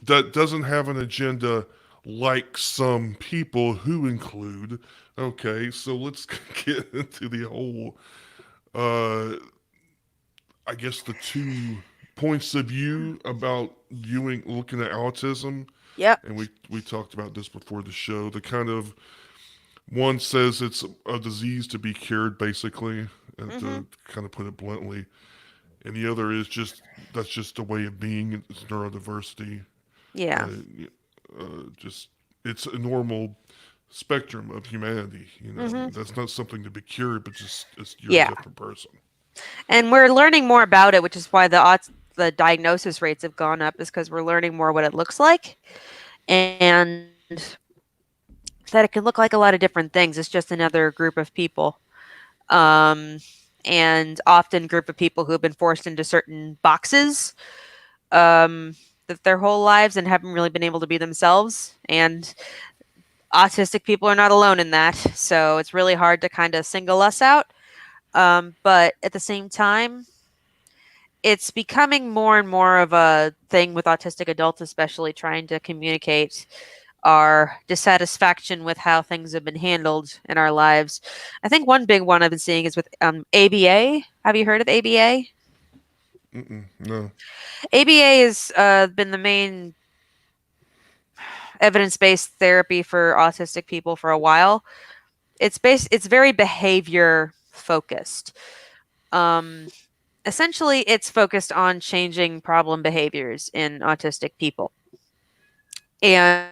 Speaker 1: that doesn't have an agenda like some people who include. Okay, so let's get into the whole. Uh, I guess the two points of view about looking at autism,
Speaker 2: Yep.
Speaker 1: and we talked about this before the show. The kind of one says it's a disease to be cured, basically, and
Speaker 2: Hmm.
Speaker 1: to kind of put it bluntly, and the other is just that's just a way of being. It's neurodiversity.
Speaker 2: Yeah.
Speaker 1: Just it's a normal spectrum of humanity.
Speaker 2: Hmm.
Speaker 1: That's not something to be cured, but just you're a
Speaker 2: Yeah.
Speaker 1: different person.
Speaker 2: And we're learning more about it, which is why the diagnosis rates have gone up, is because we're learning more what it looks like, and that it can look like a lot of different things. It's just another group of people, um, and often group of people who have been forced into certain boxes, um, that their whole lives and haven't really been able to be themselves. And autistic people are not alone in that, so it's really hard to kind of single us out. But at the same time, it's becoming more and more of a thing with autistic adults, especially trying to communicate our dissatisfaction with how things have been handled in our lives. I think one big one I've been seeing is with ABA. Have you heard of ABA?
Speaker 1: No.
Speaker 2: ABA has been the main evidence-based therapy for autistic people for a while. It's very behavior focused. Um, Essentially, it's focused on changing problem behaviors in autistic people. And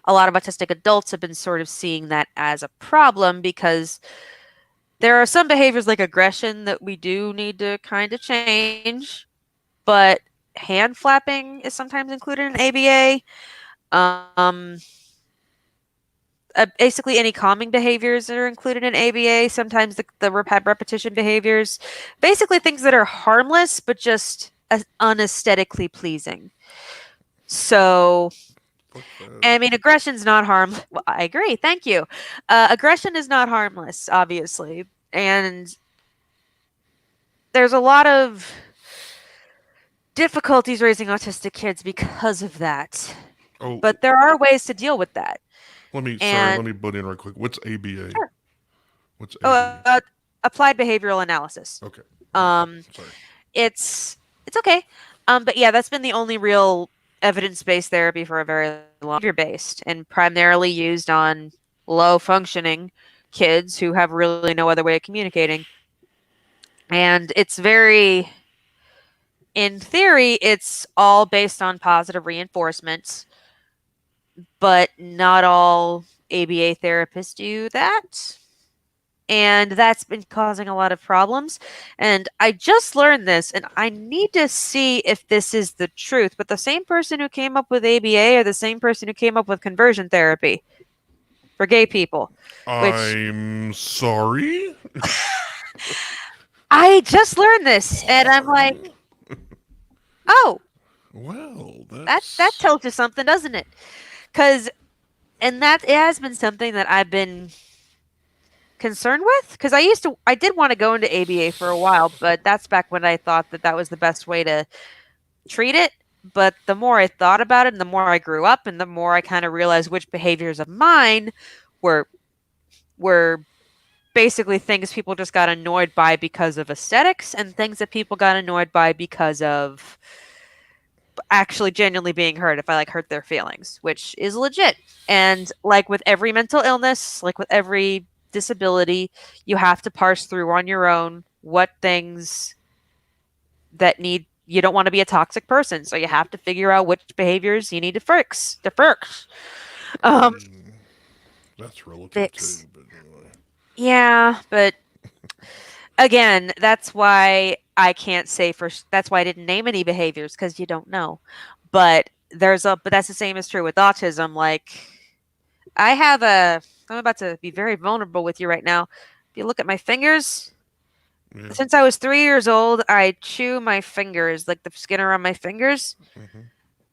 Speaker 2: a lot of autistic adults have been sort of seeing that as a problem because there are some behaviors like aggression that we do need to kind of change, but hand flapping is sometimes included in ABA. Um, Basically, any calming behaviors that are included in ABA, sometimes the repetition behaviors, basically things that are harmless but just unesthetically pleasing. So,
Speaker 1: Fuck that.
Speaker 2: I mean, aggression's not harmless. Well, I agree. Thank you. Aggression is not harmless, obviously. And there's a lot of difficulties raising autistic kids because of that.
Speaker 1: Oh,
Speaker 2: But there are ways to deal with that.
Speaker 1: let
Speaker 2: And
Speaker 1: me butt in right quick. What's ABA?
Speaker 2: sure.
Speaker 1: What's
Speaker 2: Oh,
Speaker 1: ABA?
Speaker 2: applied behavioral analysis.
Speaker 1: Okay. All right.
Speaker 2: Um,
Speaker 1: Sorry.
Speaker 2: it's okay. But yeah, that's been the only real evidence-based therapy for a very long behavior-based and primarily used on low functioning kids who have really no other way of communicating. And it's very, in theory, it's all based on positive reinforcements, but not all ABA therapists do that. And that's been causing a lot of problems. And I just learned this, and I need to see if this is the truth. But the same person who came up with ABA or the same person who came up with conversion therapy for gay people, which
Speaker 1: I'm sorry.
Speaker 2: I just learned this, and I'm like, oh,
Speaker 1: Well,
Speaker 2: that
Speaker 1: that's
Speaker 2: tells you something, doesn't it? Because and that it has been something that I've been concerned with because I did want to go into ABA for a while, but that's back when I thought that that was the best way to treat it. But the more I thought about it and the more I grew up and the more I kind of realized which behaviors of mine were were basically things people just got annoyed by because of aesthetics and things that people got annoyed by because of actually genuinely being hurt if I like hurt their feelings, which is legit. And like with every mental illness, like with every disability, you have to parse through on your own what things that need you don't want to be a toxic person. So you have to figure out which behaviors you need to fix. Um
Speaker 1: that's relative too.
Speaker 2: fix.
Speaker 1: But anyway.
Speaker 2: Yeah, but again, that's why I can't say that's why I didn't name any behaviors because you don't know. But that's the same is true with autism. Like I have a I'm about to be very vulnerable with you right now. If you look at my fingers,
Speaker 1: Yeah.
Speaker 2: since I was 3 years old, I chew my fingers, like the skin around my fingers.
Speaker 1: Hmm.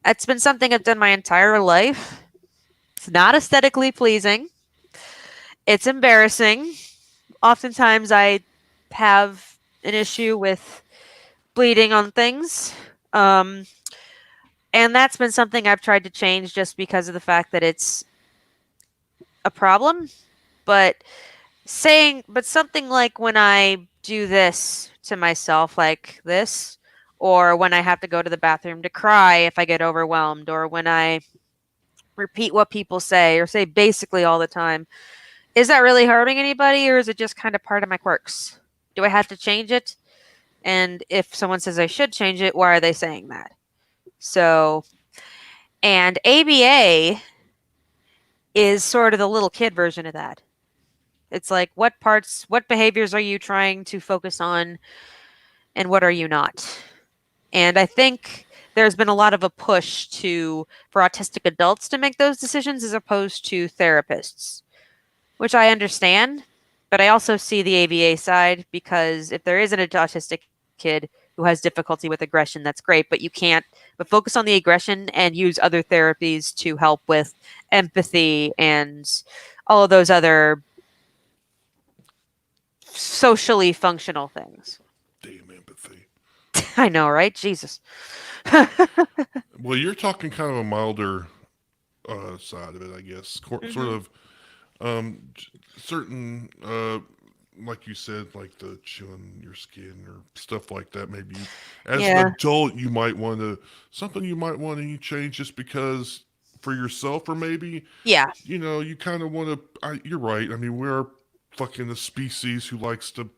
Speaker 2: It's been something I've done my entire life. It's not aesthetically pleasing. It's embarrassing. Oftentimes I have an issue with bleeding on things. Um, and that's been something I've tried to change just because of the fact that it's a problem. But but something like when I do this to myself like this, or when I have to go to the bathroom to cry if I get overwhelmed, or when I repeat what people say or say basically all the time, is that really hurting anybody, or is it just kind of part of my quirks? Do I have to change it? And if someone says I should change it, why are they saying that? So, and ABA is sort of the little kid version of that. It's like, what behaviors are you trying to focus on and what are you not? And I think there's been a lot of a push for autistic adults to make those decisions as opposed to therapists, which I understand, but I also see the ABA side, because if there is an autistic kid who has difficulty with aggression, that's great, but you can't but focus on the aggression and use other therapies to help with empathy and all of those other socially functional things.
Speaker 1: Damn empathy.
Speaker 2: I know, right? Jesus.
Speaker 1: Well, you're talking kind of a milder side of it, I guess. Sort
Speaker 2: Hmm.
Speaker 1: of certain, like you said, like the chewing your skin or stuff like that. Maybe as an
Speaker 2: Yeah.
Speaker 1: adult, you might want to, something you might want to change just because for yourself, or maybe,
Speaker 2: Yeah.
Speaker 1: you kind of want to, you're right. I mean, we're fucking a species who likes to,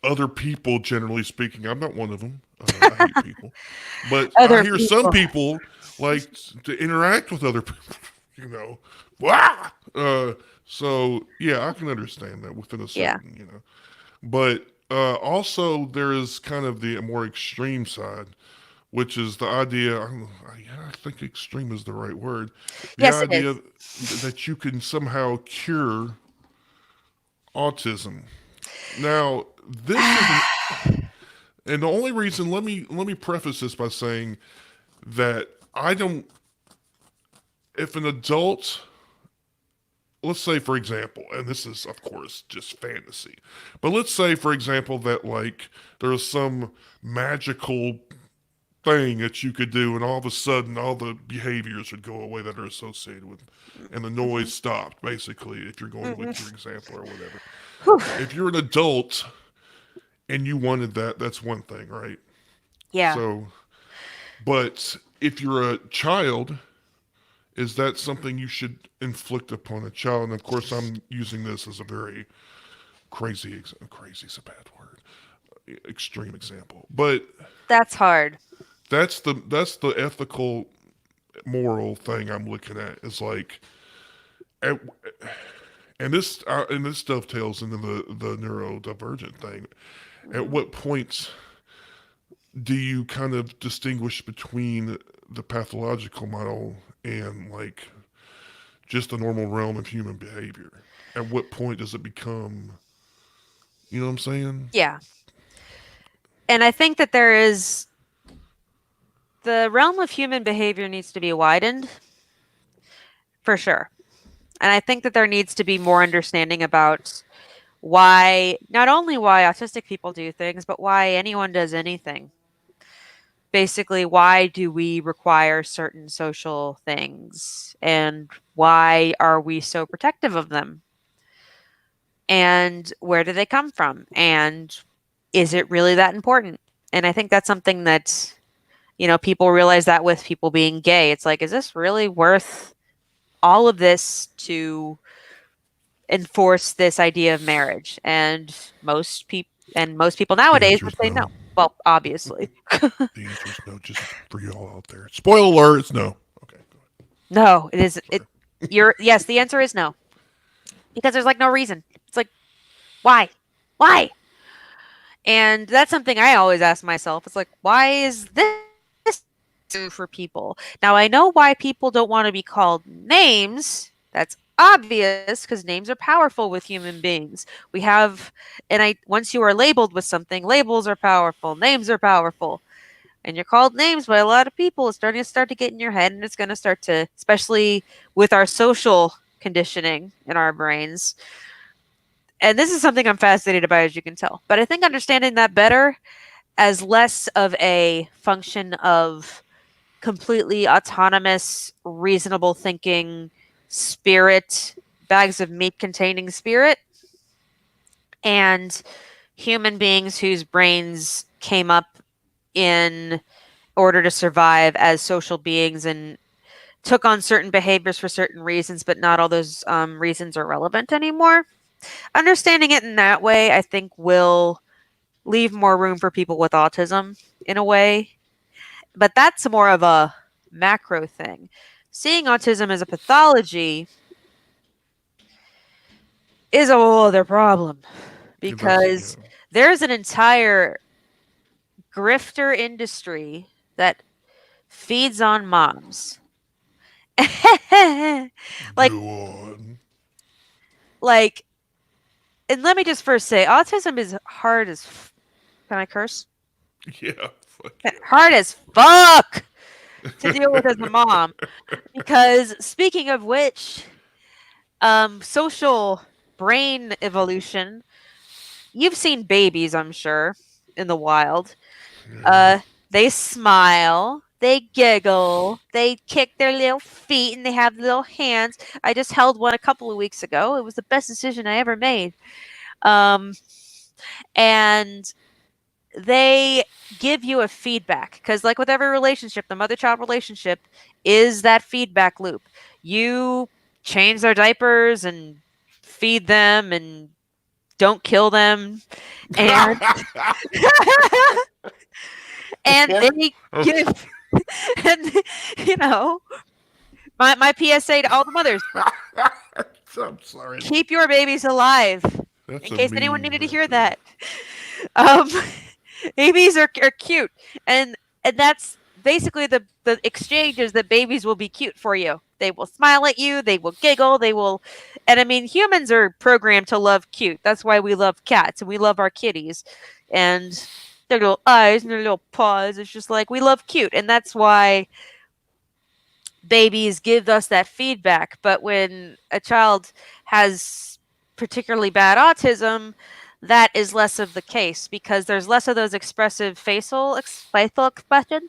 Speaker 1: other people, generally speaking. I'm not one of them. I hate people. But I
Speaker 2: Other
Speaker 1: hear some
Speaker 2: people.
Speaker 1: people like to interact with other people, you know. Wow. So yeah, I can understand that within a
Speaker 2: Yeah.
Speaker 1: certain. But also there is kind of the more extreme side, which is the idea. Yeah, I think extreme is the right word. The
Speaker 2: Yes, it
Speaker 1: idea
Speaker 2: is.
Speaker 1: that you can somehow cure autism. Now, this is an, and the only reason. Let me preface this by saying that I don't. If an adult, let's say for example, and this is of course just fantasy, but let's say for example that like there's some magical thing that you could do, and all of a sudden all the behaviors would go away that are associated with, and the
Speaker 2: Mhm,
Speaker 1: noise stopped. Basically, if you're going with your
Speaker 2: mhm.
Speaker 1: example or whatever,
Speaker 2: Whew.
Speaker 1: if you're an adult and you wanted that, that's one thing, right?
Speaker 2: Yeah.
Speaker 1: So, but if you're a child, is that something you should inflict upon a child? And of course, I'm using this as a very crazy is a bad word, extreme example. But
Speaker 2: That's hard.
Speaker 1: that's the ethical, moral thing I'm looking at. Is like, at, and this dovetails into the neurodivergent thing. At
Speaker 2: Mhm.
Speaker 1: what points do you kind of distinguish between the pathological model and like just the normal realm of human behavior? At what point does it become, you know what I'm saying?
Speaker 2: Yeah. And I think that the realm of human behavior needs to be widened for sure. And I think that there needs to be more understanding about not only why autistic people do things, but why anyone does anything. Basically, why do we require certain social things? And why are we so protective of them? And where do they come from? And is it really that important? And I think that's something that, people realize that with people being gay. It's like, is this really worth all of this to enforce this idea of marriage? And most people
Speaker 1: The
Speaker 2: nowadays
Speaker 1: answer
Speaker 2: would
Speaker 1: is
Speaker 2: say no.
Speaker 1: no.
Speaker 2: Well, obviously.
Speaker 1: The answer is no, just for y'all out there. Spoiler alert, it's no. Okay, go ahead.
Speaker 2: No, it is it
Speaker 1: Sorry.
Speaker 2: yes, the answer is no. Because there's like no reason. It's like, why? Why? And that's something I always ask myself. It's like, why is this true for people? Now, I know why people don't want to be called names. That's obvious because names are powerful with human beings. Once you are labeled with something, labels are powerful, names are powerful. And you're called names by a lot of people. It's starting to get in your head, and it's going to start to, especially with our social conditioning in our brains, and this is something I'm fascinated by, as you can tell. But I think understanding that better as less of a function of completely autonomous, reasonable thinking spirit, bags of meat containing spirit, and human beings whose brains came up in order to survive as social beings and took on certain behaviors for certain reasons, but not all those reasons are relevant anymore. Understanding it in that way, I think, will leave more room for people with autism in a way. But that's more of a macro thing. Seeing autism as a pathology is a whole other problem
Speaker 1: That's
Speaker 2: because there's an entire grifter industry that feeds on moms. like
Speaker 1: go on.
Speaker 2: like and let me just first say autism is hard as can I curse?
Speaker 1: Yeah, fuck
Speaker 2: Hard as fuck to deal with as a mom because speaking of which, social brain evolution, you've seen babies, I'm sure, in the wild.
Speaker 1: yeah.
Speaker 2: They smile, they giggle, they kick their little feet, and they have little hands. I just held one a couple of weeks ago. It was the best decision I ever made. Um, and they give you a feedback because, like with every relationship, the mother child relationship is that feedback loop. You change their diapers and feed them and don't kill them. And and they give and you know my PSA to all the mothers:
Speaker 1: I'm sorry.
Speaker 2: keep your babies alive.
Speaker 1: That's
Speaker 2: In
Speaker 1: a
Speaker 2: case anyone
Speaker 1: meme
Speaker 2: needed to
Speaker 1: right
Speaker 2: hear
Speaker 1: there.
Speaker 2: that, um, babies are cute, and that's basically the exchange is that babies will be cute for you. They will smile at you. They will giggle. They will, and I mean humans are programmed to love cute. That's why we love cats and we love our kitties, and their little eyes and their little paws. It's just like we love cute, and that's why babies give us that feedback. But when a child has particularly bad autism, that is less of the case because there's less of those expressive facial expressions.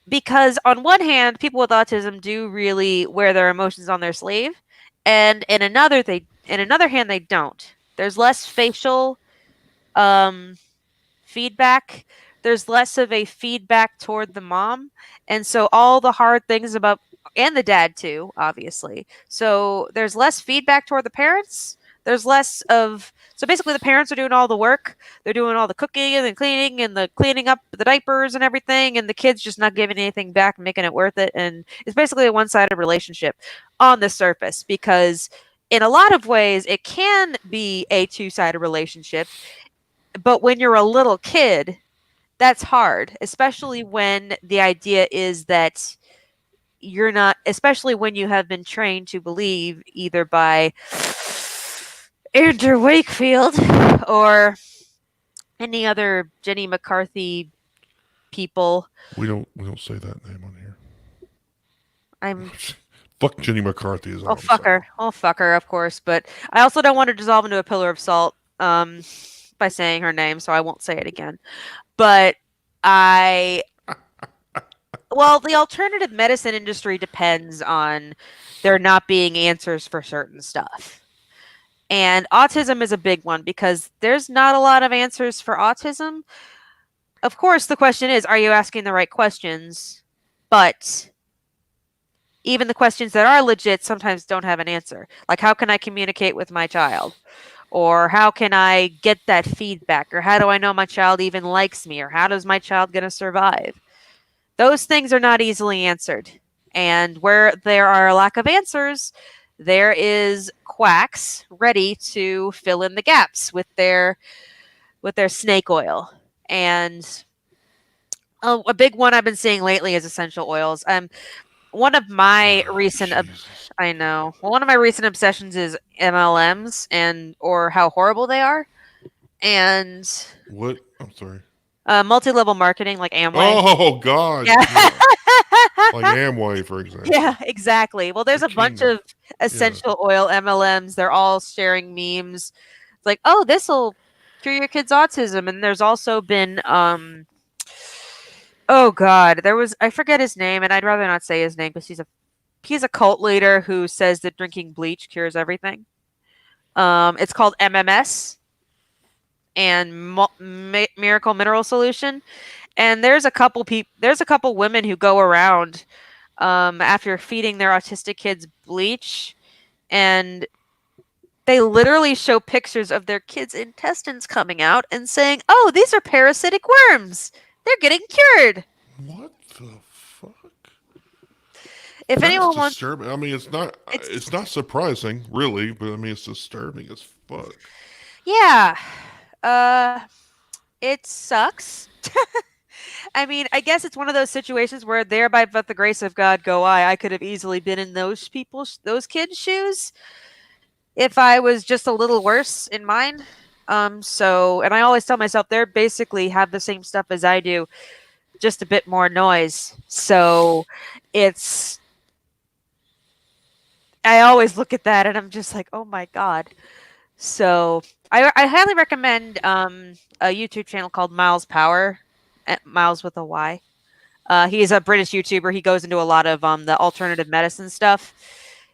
Speaker 2: Because on one hand, people with autism do really wear their emotions on their sleeve, and in another hand they don't. There's less facial um feedback. There's less of a feedback toward the mom. And so all the hard things about and the dad too, obviously. So there's less feedback toward the parents. There's less of so basically the parents are doing all the work. They're doing all the cooking and the cleaning and the cleaning up the diapers and everything, and the kids just not giving anything back, making it worth it. And it's basically a one-sided relationship on the surface because in a lot of ways it can be a two-sided relationship, but when you're a little kid, that's hard, especially when the idea is that you're not, especially when you have been trained to believe either by Andrew Wakefield or any other Jenny McCarthy people.
Speaker 1: We don't say that name on here.
Speaker 2: I'm
Speaker 1: Fuck Jenny McCarthy is
Speaker 2: oh
Speaker 1: all I'm
Speaker 2: fuck
Speaker 1: saying.
Speaker 2: her, oh fuck her, of course, but I also don't want to dissolve into a pillar of salt by saying her name, so I won't say it again. But I well, the alternative medicine industry depends on there not being answers for certain stuff. And autism is a big one because there's not a lot of answers for autism. Of course, the question is, are you asking the right questions? But even the questions that are legit sometimes don't have an answer. Like, how can I communicate with my child? Or how can I get that feedback? Or how do I know my child even likes me? Or how does my child going to survive? Those things are not easily answered. And where there are a lack of answers, there is quacks ready to fill in the gaps with their snake oil. And a big one I've been seeing lately is essential oils. One of my recent
Speaker 1: Jesus.
Speaker 2: I know. Well, one of my recent obsessions is MLMs and or how horrible they are, and
Speaker 1: What? I'm sorry.
Speaker 2: multi-level marketing like Amway.
Speaker 1: Oh God.
Speaker 2: Yeah.
Speaker 1: Yeah. Like Amway, for
Speaker 2: Yeah,
Speaker 1: example.
Speaker 2: exactly. Well, there's
Speaker 1: The
Speaker 2: a bunch
Speaker 1: kingdom.
Speaker 2: of
Speaker 1: Yeah.
Speaker 2: essential oil MLMs. They're all sharing memes. It's like, oh, this will cure your kid's autism. And there's also been, oh God, there was I forget his name, and I'd rather not say his name because he's a cult leader who says that drinking bleach cures everything. It's called MMS and Miracle Mineral Solution. And there's a couple women who go around after feeding their autistic kids bleach, and they literally show pictures of their kids' intestines coming out and saying, "Oh, these are parasitic worms. They're getting cured."
Speaker 1: What the fuck?
Speaker 2: If
Speaker 1: That's
Speaker 2: anyone wants,
Speaker 1: disturbing. I mean, it's not.
Speaker 2: it's
Speaker 1: It's not surprising, really, but I mean, it's disturbing as fuck.
Speaker 2: yeah, uh, it sucks. I mean, I guess it's one of those situations where, thereby, but the grace of God, go I. I could have easily been in those kids' shoes if I was just a little worse in mine. And I always tell myself they're basically have the same stuff as I do, just a bit more noise. So it's, I always look at that and I'm just like, oh my God. So I highly recommend a YouTube channel called Miles Power, Miles with a Y. He's a British YouTuber. He goes into a lot of the alternative medicine stuff.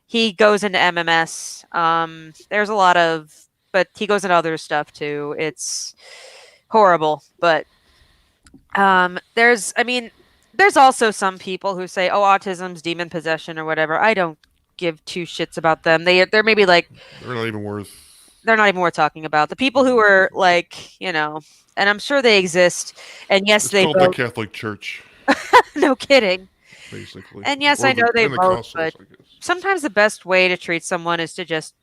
Speaker 2: He goes into MMS. There's a lot of, but he goes into other stuff too. It's horrible, but I mean, there's also some people who say, "Oh, autism's demon possession or whatever." I don't give two shits about them. They're maybe like
Speaker 1: They're not even worth.
Speaker 2: they're not even worth talking about. The people who are like, and I'm sure they exist. And yes,
Speaker 1: It's
Speaker 2: they
Speaker 1: called the
Speaker 2: both.
Speaker 1: Catholic Church,
Speaker 2: No kidding.
Speaker 1: basically,
Speaker 2: And yes,
Speaker 1: or
Speaker 2: I
Speaker 1: the
Speaker 2: know they both,
Speaker 1: Pentecostals,
Speaker 2: but
Speaker 1: I guess.
Speaker 2: sometimes the best way to treat someone is to just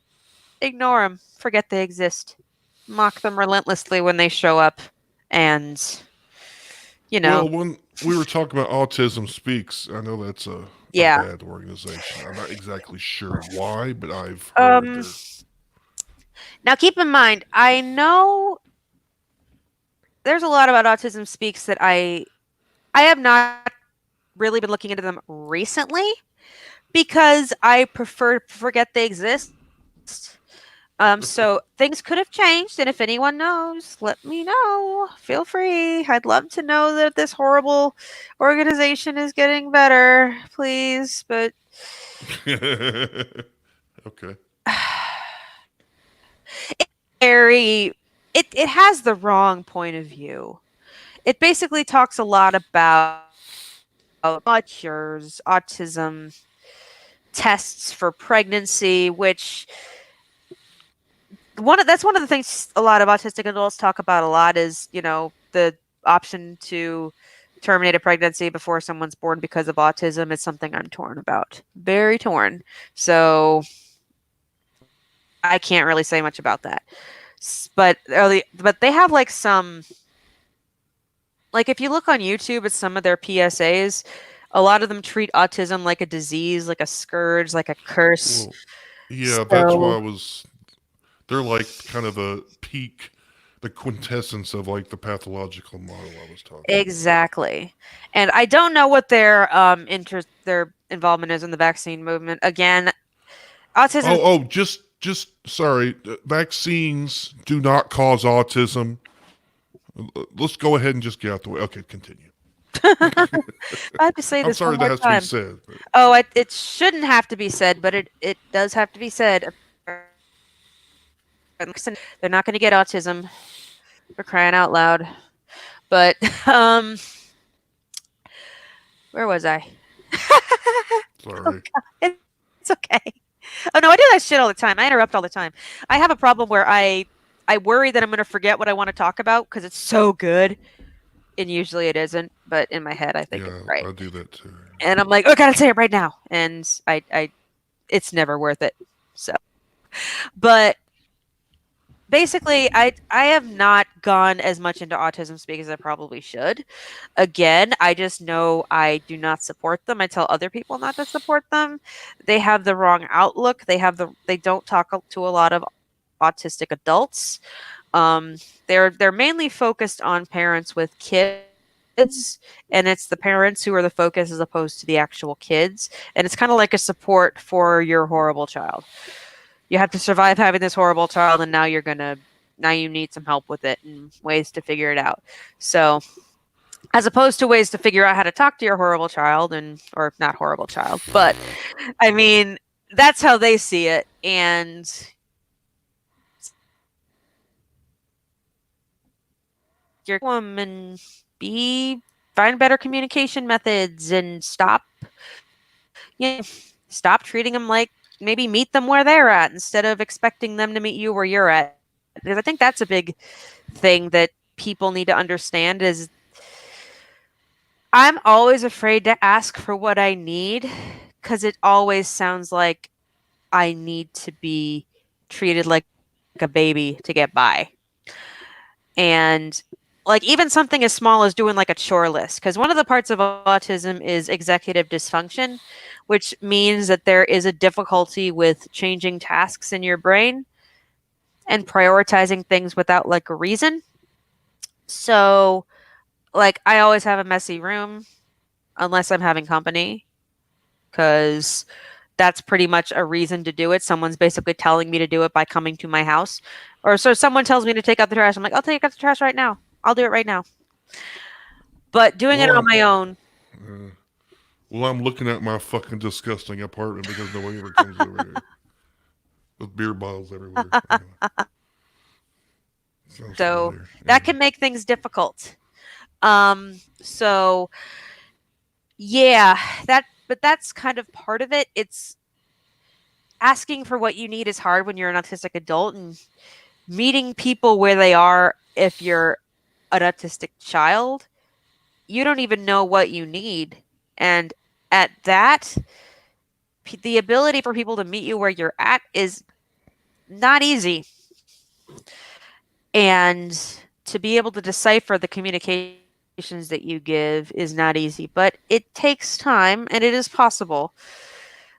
Speaker 2: ignore them, forget they exist, mock them relentlessly when they show up, and you know,
Speaker 1: Well, when we were talking about Autism Speaks, I know that's a
Speaker 2: yeah.
Speaker 1: bad organization. I'm not exactly sure why, but I've heard
Speaker 2: Um.
Speaker 1: they're.
Speaker 2: Now, keep in mind, I know there's a lot about Autism Speaks that I have not really been looking into them recently because I prefer to forget they exist. So things could have changed, and if anyone knows, let me know. Feel free. I'd love to know that this horrible organization is getting better, please. But
Speaker 1: Okay.
Speaker 2: very, it has the wrong point of view. It basically talks a lot about cures, autism, tests for pregnancy, which that's one of the things a lot of autistic adults talk about a lot is, the option to terminate a pregnancy before someone's born because of autism is something I'm torn about. Very torn. So I can't really say much about that. But they have like some, like if you look on YouTube at some of their PSAs, a lot of them treat autism like a disease, like a scourge, like a curse.
Speaker 1: Well, yeah, that's why
Speaker 2: So
Speaker 1: I was. They're like kind of the peak, the quintessence of like the pathological model I was talking about.
Speaker 2: exactly. And I don't know what their involvement is in the vaccine movement. Again, autism.
Speaker 1: Just sorry. Vaccines do not cause autism. Let's go ahead and just get out the way. Okay, continue.
Speaker 2: I have to say
Speaker 1: I'm
Speaker 2: this one
Speaker 1: sorry that
Speaker 2: more
Speaker 1: has to be
Speaker 2: time.
Speaker 1: said, but
Speaker 2: Oh, it shouldn't have to be said, but it does have to be said. They're not going to get autism for crying out loud. But where was I? Oh
Speaker 1: sorry.
Speaker 2: God, it's okay. Oh no, I do that shit all the time. I interrupt all the time. I have a problem where I worry that I'm going to forget what I want to talk about because it's so good, and usually it isn't. But in my head, I think it's
Speaker 1: Yeah,
Speaker 2: right,
Speaker 1: I do that too.
Speaker 2: and I'm like, oh, I gotta say it right now, and it's never worth it. So, but basically, I have not gone as much into autism speak as I probably should. Again, I just know I do not support them. I tell other people not to support them. They have the wrong outlook. They don't talk to a lot of autistic adults. Um, they're mainly focused on parents with kids, and it's the parents who are the focus as opposed to the actual kids. And it's kind of like a support for your horrible child. You have to survive having this horrible child, and now you need some help with it and ways to figure it out. So as opposed to ways to figure out how to talk to your horrible child, or not horrible child, but I mean, that's how they see it. And your woman, be find better communication methods and stop treating them like maybe meet them where they're at instead of expecting them to meet you where you're at. Because I think that's a big thing that people need to understand is I'm always afraid to ask for what I need because it always sounds like I need to be treated like a baby to get by. And like even something as small as doing like a chore list, because one of the parts of autism is executive dysfunction, which means that there is a difficulty with changing tasks in your brain and prioritizing things without like a reason. So, like, I always have a messy room unless I'm having company, because that's pretty much a reason to do it. Someone's basically telling me to do it by coming to my house. Or so someone tells me to take out the trash. I'm like, I'll take out the trash right now. I'll do it right now. But doing it
Speaker 1: Well,
Speaker 2: on my own,
Speaker 1: uh, well, I'm looking at my fucking disgusting apartment because nobody ever comes over here with beer bottles everywhere. Anyway, sounds
Speaker 2: so
Speaker 1: familiar.
Speaker 2: that
Speaker 1: Anyway,
Speaker 2: can make things difficult. So yeah, that's kind of part of it. It's asking for what you need is hard when you're an autistic adult, and meeting people where they are if you're an autistic child, you don't even know what you need. And at that, the ability for people to meet you where you're at is not easy. And to be able to decipher the communications that you give is not easy, but it takes time and it is possible.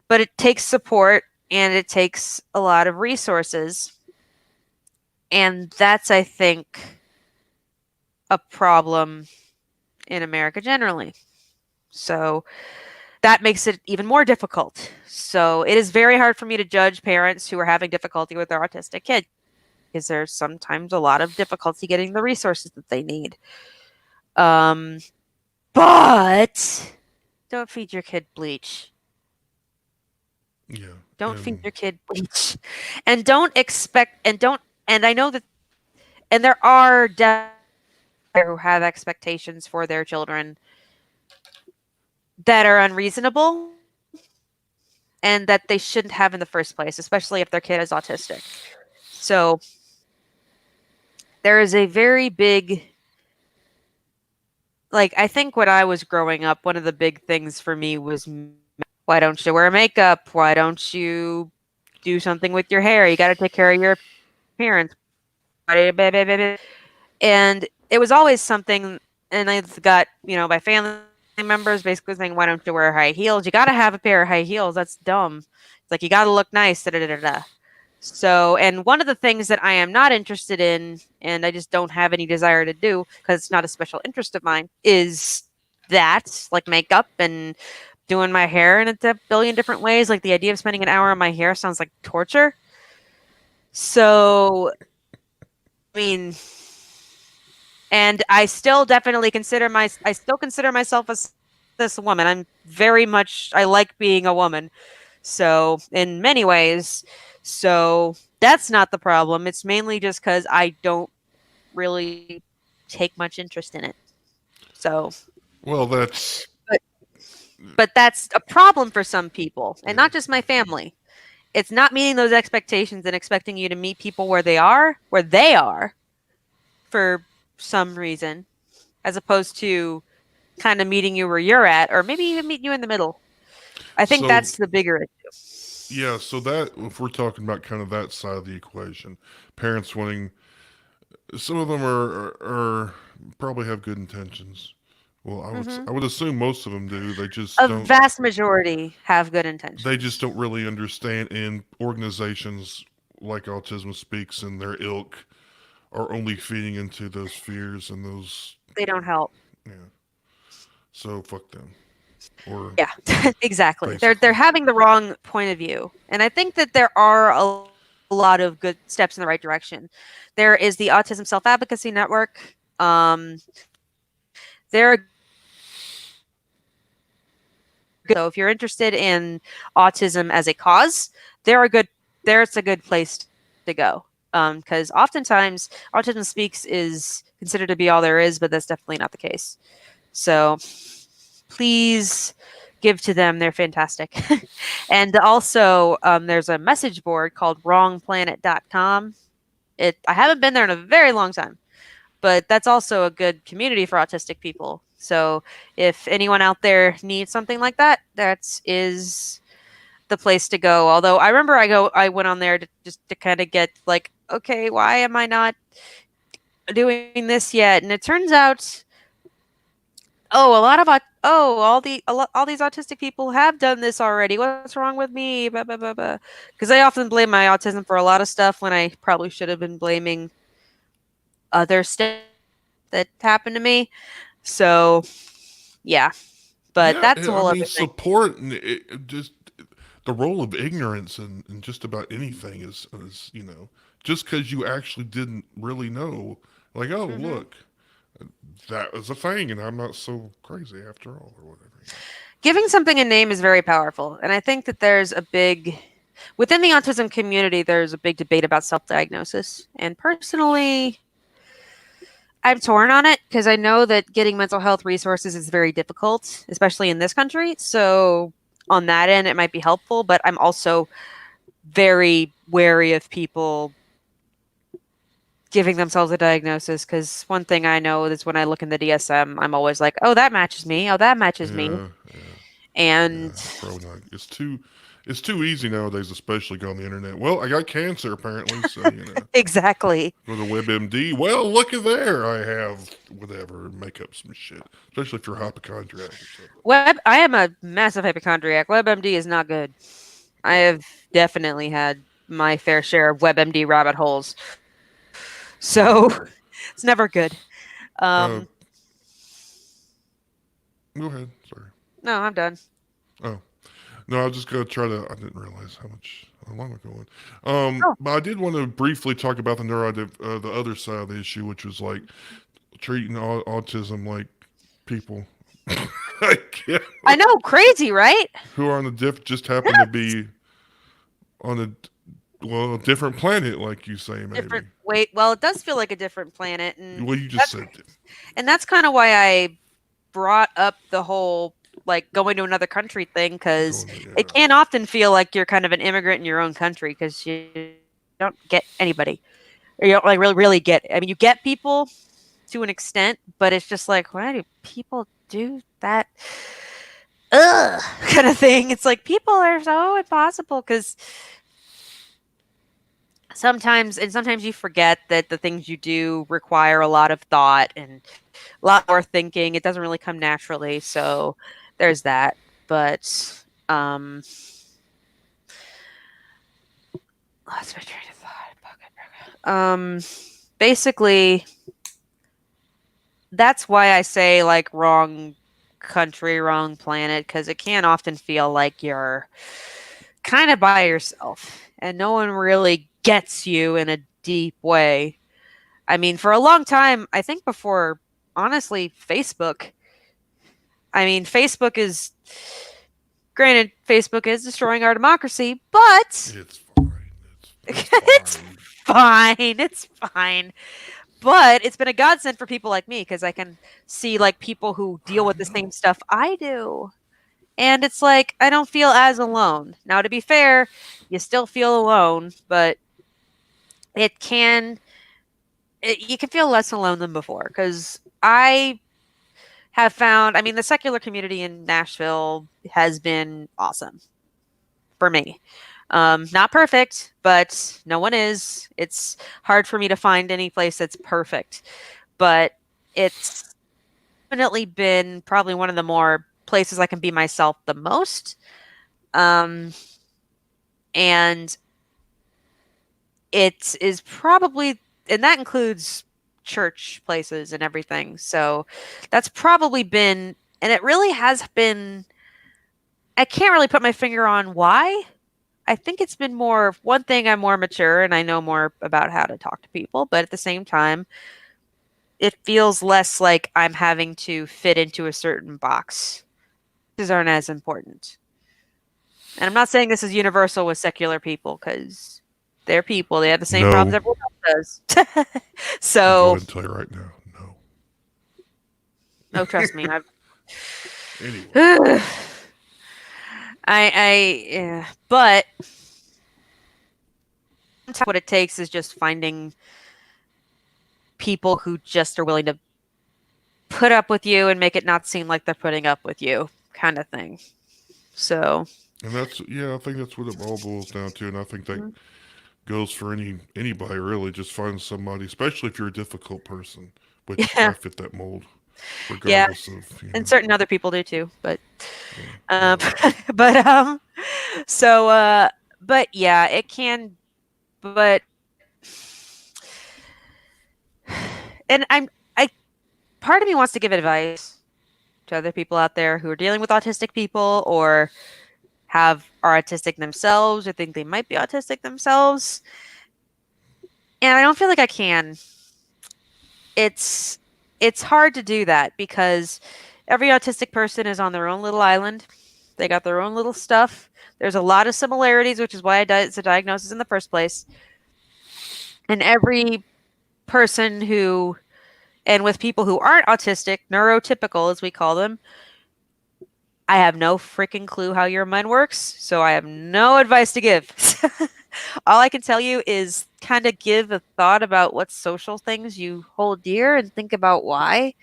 Speaker 2: But it takes support and it takes a lot of resources. And that's, I think, a problem in America generally. So that makes it even more difficult. So it is very hard for me to judge parents who are having difficulty with their autistic kid because there's sometimes a lot of difficulty getting the resources that they need. Um, but don't feed your kid bleach.
Speaker 1: yeah,
Speaker 2: Don't feed
Speaker 1: and
Speaker 2: your kid bleach. And don't expect, and don't, and I know that, and there are definitely who have expectations for their children that are unreasonable and that they shouldn't have in the first place, especially if their kid is autistic. So there is a very big, like, I think when I was growing up, one of the big things for me was why don't you wear makeup? Why don't you do something with your hair? You got to take care of your appearance. And it was always something, and I got, my family members basically saying, why don't you wear high heels? You got to have a pair of high heels. That's dumb. It's like, you got to look nice. Da, da, da, da. So, and one of the things that I am not interested in, and I just don't have any desire to do because it's not a special interest of mine, is that like makeup and doing my hair in a billion different ways. Like the idea of spending an hour on my hair sounds like torture. So, I mean, and I still definitely I still consider myself as this woman. I like being a woman. So, in many ways, so that's not the problem. It's mainly just because I don't really take much interest in it. So,
Speaker 1: well, that's
Speaker 2: but that's a problem for some people, and
Speaker 1: yeah.
Speaker 2: not just my family. It's not meeting those expectations and expecting you to meet people where they are for some reason, as opposed to kind of meeting you where you're at, or maybe even meeting you in the middle. I think
Speaker 1: So
Speaker 2: that's the bigger issue.
Speaker 1: yeah, so that if we're talking about kind of that side of the equation, parents wanting some of them are probably have good intentions. Well,
Speaker 2: Hmm.
Speaker 1: I would assume most of them do.
Speaker 2: A vast majority have good
Speaker 1: They just
Speaker 2: intentions.
Speaker 1: don't really understand. And organizations like Autism Speaks and their ilk are only feeding into those fears and those
Speaker 2: They don't help.
Speaker 1: yeah. So fuck them. Or
Speaker 2: Yeah, exactly. They're
Speaker 1: basically.
Speaker 2: having the wrong point of view. And I think that there are a lot of good steps in the right direction. There is the Autism Self-Advocacy Network. They're a good place to go. So if you're interested in autism as a cause, they're a good there's a good place to go. Because oftentimes Autism Speaks is considered to be all there is, but that's definitely not the case. So please give to them. They're fantastic. And also, there's a message board called wrongplanet.com. I haven't been there in a very long time, but that's also a good community for autistic people. So if anyone out there needs something like that, that is the place to go. Although I remember I went on there to just to kind of get like, okay, why am I not doing this yet? And it turns out, oh, a lot of all these autistic people have done this already. What's wrong with me? Because I often blame my autism for a lot of stuff when I probably should have been blaming other stuff that happened to me. So, yeah, but
Speaker 1: Yeah,
Speaker 2: that's a
Speaker 1: I
Speaker 2: whole
Speaker 1: mean,
Speaker 2: other thing.
Speaker 1: support and just the role of ignorance in just about anything is just because you actually didn't really know, like, oh,
Speaker 2: Hmm.
Speaker 1: look, that was a thing, and I'm not so crazy after all, or whatever.
Speaker 2: Giving something a name is very powerful, and I think that within the autism community, there's a big debate about self-diagnosis. And personally, I'm torn on it because I know that getting mental health resources is very difficult, especially in this country. So on that end, it might be helpful, but I'm also very wary of people giving themselves a diagnosis because one thing I know is when I look in the DSM, I'm always like, oh, that matches me. Oh, that matches me.
Speaker 1: Yeah, yeah, yeah.
Speaker 2: And
Speaker 1: It's probably not. It's too easy nowadays, especially on the internet. Well, I got cancer apparently, so
Speaker 2: exactly.
Speaker 1: go to WebMD. Well, look at there, I have whatever. Make up some shit, especially if you're a hypochondriac or something.
Speaker 2: I am a massive hypochondriac. WebMD is not good. I
Speaker 1: Yeah,
Speaker 2: have definitely had my fair share of WebMD rabbit holes.
Speaker 1: yeah.
Speaker 2: So it's never good.
Speaker 1: Uh,
Speaker 2: Um,
Speaker 1: Go ahead. Sorry.
Speaker 2: no, I'm done.
Speaker 1: Oh no, I was just gonna try to. I didn't realize how long we're going.
Speaker 2: Oh,
Speaker 1: But I did want to briefly talk about the other side of the issue, which was like treating autism like people. I can't,
Speaker 2: I know, crazy, right?
Speaker 1: who are on the just happen to be on a different planet, like you say,
Speaker 2: Different
Speaker 1: maybe.
Speaker 2: wait, well, it does feel like a different planet, and
Speaker 1: Well, you just
Speaker 2: that's
Speaker 1: said
Speaker 2: that's kind of why I brought up the whole like going to another country thing because
Speaker 1: going to
Speaker 2: it can often feel like you're kind of an immigrant in your own country because you don't get anybody. Or you don't like really get. I mean, you get people to an extent, but it's just like, why do people do that? Ugh, kind of thing. It's like people are so impossible because sometimes you forget that the things you do require a lot of thought and a lot more thinking. It doesn't really come naturally. So there's that. But lost my train of thought. Basically, that's why I say like wrong country, wrong planet, because it can often feel like you're kind of by yourself and no one really gets you in a deep way. I mean, for a long time, I think before, honestly, Facebook. I mean, granted, Facebook is destroying our democracy, but
Speaker 1: it's fine. It's
Speaker 2: it's
Speaker 1: fine.
Speaker 2: fine. It's fine. But it's been a godsend for people like me because I can see like people who deal
Speaker 1: I
Speaker 2: with the
Speaker 1: know.
Speaker 2: same stuff I do. And it's like I don't feel as alone. Now to be fair, you still feel alone, but it can you can feel less alone than before because I have found, I mean, the secular community in Nashville has been awesome for me. Not perfect, but no one is. It's hard for me to find any place that's perfect, but it's definitely been probably one of the more places I can be myself the most. Um, and it is probably, and that includes church places and everything. So that's probably been, and it really has been, I can't really put my finger on why. I think it's been more one thing, I'm more mature and I know more about how to talk to people, but at the same time, it feels less like I'm having to fit into a certain box. These aren't as important. And I'm not saying this is universal with secular people because They're people. They have the same problems
Speaker 1: No.
Speaker 2: everyone else does.
Speaker 1: I'll go
Speaker 2: So,
Speaker 1: ahead and tell you right now. No.
Speaker 2: no, trust me.
Speaker 1: Anyway.
Speaker 2: I, yeah. But what it takes is just finding people who just are willing to put up with you and make it not seem like they're putting up with you, kind of thing. So,
Speaker 1: And that's, yeah, I think that's what it all boils down to. And I think that
Speaker 2: mhm.
Speaker 1: goes for anybody really. Just find somebody, especially if you're a difficult person, which I
Speaker 2: Yeah,
Speaker 1: fit that mold,
Speaker 2: yeah,
Speaker 1: regardless of,
Speaker 2: and certain other people do too. But,
Speaker 1: yeah,
Speaker 2: um,
Speaker 1: well,
Speaker 2: but so but yeah, it can. But and I part of me wants to give advice to other people out there who are dealing with autistic people or are autistic themselves or think they might be autistic themselves. And I don't feel like I can. It's it's hard to do that because every autistic person is on their own little island. They got their own little stuff. There's a lot of similarities, which is why it's a diagnosis in the first place. And every person who and with people who aren't autistic, neurotypical as we call them, I have no freaking clue how your mind works, so I have no advice to give. All I can tell you is kind of give a thought about what social things you hold dear and think about why.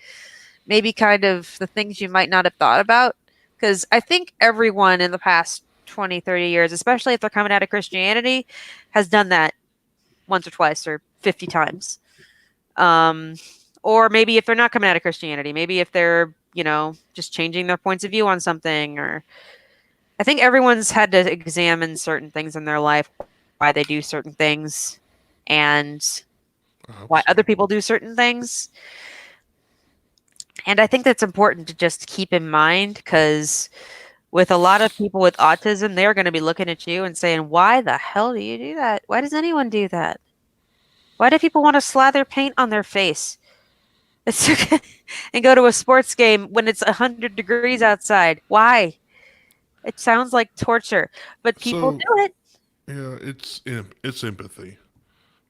Speaker 2: Maybe kind of the things you might not have thought about. Because I think everyone in the past 20, 30 years, especially if they're coming out of Christianity, has done that once or twice or 50 times. Um, or maybe if they're not coming out of Christianity, maybe if they're, just changing their points of view on something. Or I think everyone's had to examine certain things in their life, why they do certain things, and
Speaker 1: I hope
Speaker 2: why
Speaker 1: so.
Speaker 2: other people do certain things. And I think that's important to just keep in mind because with a lot of people with autism, they're going to be looking at you and saying, "Why the hell do you do that? Why does anyone do that? Why do people want to slather paint on their face? It's and go to a sports game when it's 100 degrees outside. Why? It sounds like torture, but people
Speaker 1: So,
Speaker 2: do it.
Speaker 1: yeah, it's empathy,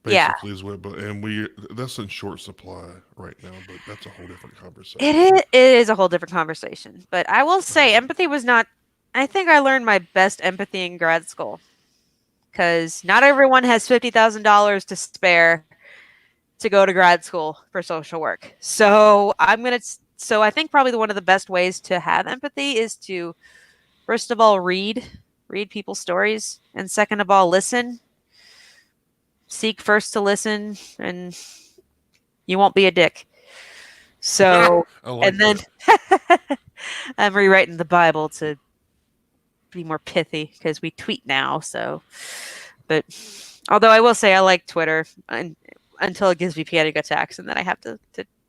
Speaker 2: Yeah,
Speaker 1: basically, is what, but, and that's in short supply right now, but that's a whole different
Speaker 2: it
Speaker 1: conversation.
Speaker 2: is, it is a whole different conversation. But I will say,
Speaker 1: Um,
Speaker 2: empathy was not. I think I learned my best empathy in grad school because not everyone has $50,000 to spare to go to grad school for social work. So I think probably one of the best ways to have empathy is to first of all read people's stories, and second of all listen. Seek first to listen, and you won't be a dick. So,
Speaker 1: I like
Speaker 2: and then
Speaker 1: that.
Speaker 2: I'm rewriting the Bible to be more pithy because we tweet now. So, but although I will say I like Twitter until it gives me panic attacks, and then I have to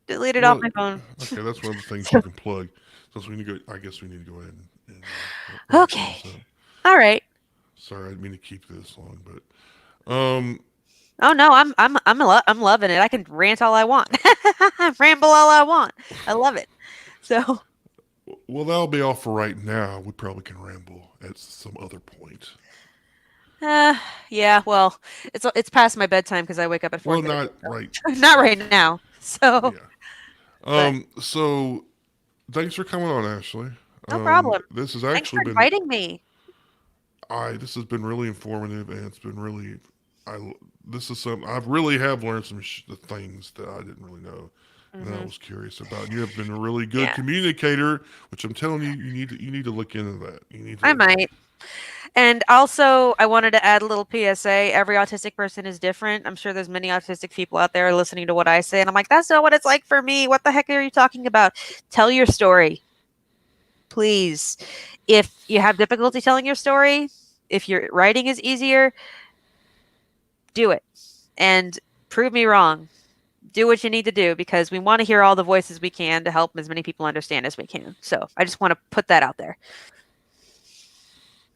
Speaker 2: delete it off
Speaker 1: Well,
Speaker 2: my phone.
Speaker 1: okay, that's one of the things you
Speaker 2: So,
Speaker 1: can plug. So we need to go. I guess we need to go ahead and wrap
Speaker 2: okay,
Speaker 1: things up.
Speaker 2: all right.
Speaker 1: Sorry, I didn't mean to keep this long, but
Speaker 2: Oh no, I'm loving it. I can rant all I want, ramble all I want. I love it. So,
Speaker 1: well, that'll be all for right now. We probably can ramble at some other point.
Speaker 2: uh, yeah. Well, it's past my bedtime because I wake up at
Speaker 1: Well,
Speaker 2: 4:30.
Speaker 1: not right.
Speaker 2: So. Not right now. So,
Speaker 1: Yeah.
Speaker 2: but
Speaker 1: So thanks for coming on, Ashley.
Speaker 2: no problem.
Speaker 1: This has
Speaker 2: Thanks for
Speaker 1: actually been
Speaker 2: inviting me.
Speaker 1: this has been really informative, and it's been really I this is some I really have learned some things that I didn't really know, and I
Speaker 2: Hmm.
Speaker 1: was curious about. And you have been a really good
Speaker 2: Yeah,
Speaker 1: communicator, which I'm telling you, you need to look into that. You need
Speaker 2: I
Speaker 1: to.
Speaker 2: might. And also, I wanted to add a little PSA. Every autistic person is different. I'm sure there's many autistic people out there listening to what I say, and I'm like, that's not what it's like for me. What the heck are you talking about? Tell your story, please. If you have difficulty telling your story, if your writing is easier, do it and prove me wrong. Do what you need to do because we want to hear all the voices we can to help as many people understand as we can. So I just want to put that out there.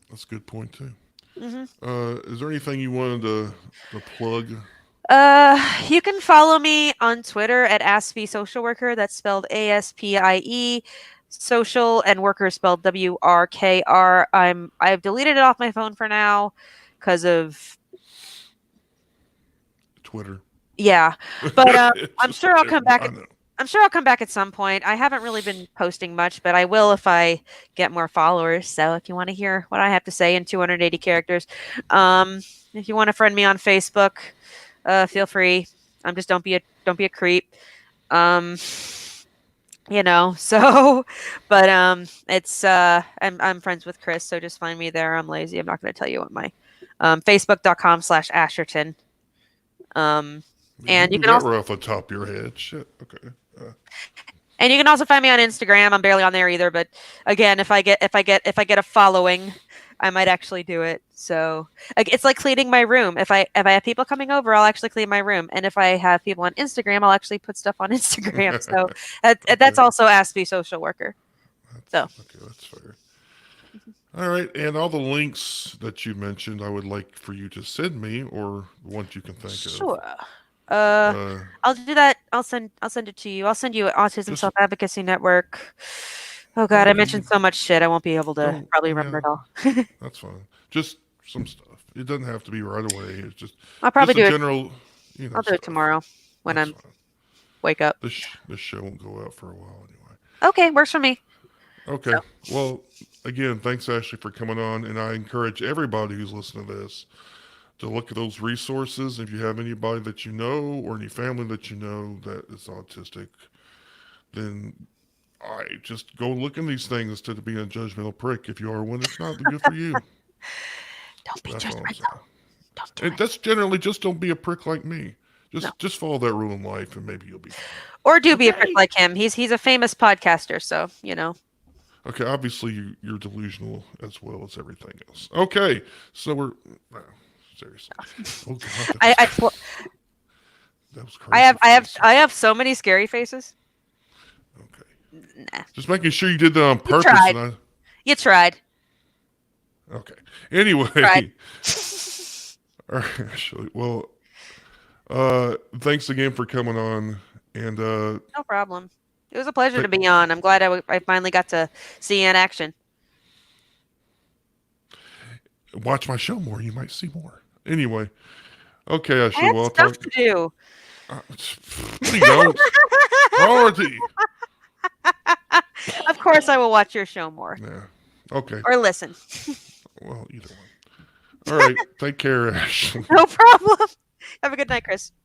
Speaker 1: That's a good point too.
Speaker 2: Hmm.
Speaker 1: Is there anything you wanted to plug?
Speaker 2: You can follow me on Twitter at Aspie Social Worker. That's spelled ASPIE. Social and worker spelled WRKR. I've deleted it off my phone for now because of
Speaker 1: Twitter.
Speaker 2: Yeah, but I'm
Speaker 1: Just
Speaker 2: sure I'll come back.
Speaker 1: I know.
Speaker 2: I'm sure I'll come back at some point. I haven't really been posting much, but I will if I get more followers. So if you want to hear what I have to say in 280 characters, if you want to friend me on Facebook, feel free. Just don't be a creep. Um, so but it's I'm friends with Chris, so just find me there. I'm lazy. I'm not going to tell you what my facebook.com/Asherton. Um,
Speaker 1: You
Speaker 2: and
Speaker 1: don't
Speaker 2: you
Speaker 1: do
Speaker 2: can
Speaker 1: that
Speaker 2: also
Speaker 1: right off the top of your head. Shit. Okay.
Speaker 2: And you can also find me on Instagram. I'm barely on there either, but again, if I get a following, I might actually do it. So it's like cleaning my room. If I have people coming over, I'll actually clean my room. And if I have people on Instagram, I'll actually put stuff on Instagram. So that's
Speaker 1: Okay.
Speaker 2: also Ask Me Social Worker. So
Speaker 1: That's okay. That's fair. All right, and all the links that you mentioned, I would like for you to send me, or ones you can think of.
Speaker 2: sure. Uh,
Speaker 1: Uh,
Speaker 2: I'll do that. I'll send it to you. I'll send you Autism
Speaker 1: just
Speaker 2: Self Advocacy Network. Oh God,
Speaker 1: well,
Speaker 2: I mentioned so much shit. I won't be able to
Speaker 1: don't.
Speaker 2: probably remember
Speaker 1: Yeah,
Speaker 2: it all.
Speaker 1: that's fine. Just some stuff. It doesn't have to be right away. It's
Speaker 2: I'll probably
Speaker 1: just a
Speaker 2: do it.
Speaker 1: general,
Speaker 2: I'll do it
Speaker 1: stuff.
Speaker 2: tomorrow when
Speaker 1: That's
Speaker 2: I'm
Speaker 1: fine.
Speaker 2: wake up.
Speaker 1: This show won't go out for a while anyway.
Speaker 2: Okay, works for me. So
Speaker 1: Okay. Well, again, thanks Ashley for coming on, and I encourage everybody who's listening to this to look at those resources. If you have anybody that you know or any family that you know that is autistic, then I just go look in these things instead of being a judgmental prick. If you are one, it's not good for you.
Speaker 2: don't be
Speaker 1: That's all I'm saying.
Speaker 2: judgmental. Don't do
Speaker 1: And
Speaker 2: it.
Speaker 1: that's generally just don't be a prick like me.
Speaker 2: No.
Speaker 1: Just follow that rule in life, and maybe you'll be fine.
Speaker 2: Or do be a prick
Speaker 1: Okay.
Speaker 2: like him. He's a famous podcaster, so
Speaker 1: Okay. Obviously, you're delusional as well as everything else. Okay. So we're no, seriously. Oh God,
Speaker 2: I I fl-
Speaker 1: that was
Speaker 2: I
Speaker 1: crazy
Speaker 2: have I have
Speaker 1: face.
Speaker 2: I have so many scary faces.
Speaker 1: Okay.
Speaker 2: Nah.
Speaker 1: Just making sure you did that on
Speaker 2: You
Speaker 1: purpose,
Speaker 2: tried.
Speaker 1: and I.
Speaker 2: You tried.
Speaker 1: Okay.
Speaker 2: Tried.
Speaker 1: Anyway, all right, actually, well, thanks again for coming on, and
Speaker 2: No problem. It was a pleasure to
Speaker 1: th-
Speaker 2: be on. I'm glad I finally got to see you in action.
Speaker 1: watch my show more. You might see more. Anyway, okay,
Speaker 2: I
Speaker 1: Ashley.
Speaker 2: had
Speaker 1: Well, I'll
Speaker 2: stuff
Speaker 1: talk.
Speaker 2: to do.
Speaker 1: Uh, no, you don't. Priority.
Speaker 2: Of course, I will watch your show more
Speaker 1: Yeah. Okay.
Speaker 2: or listen.
Speaker 1: Well, either one. All right. Take care, Ashley.
Speaker 2: No problem. Have a good night, Chris.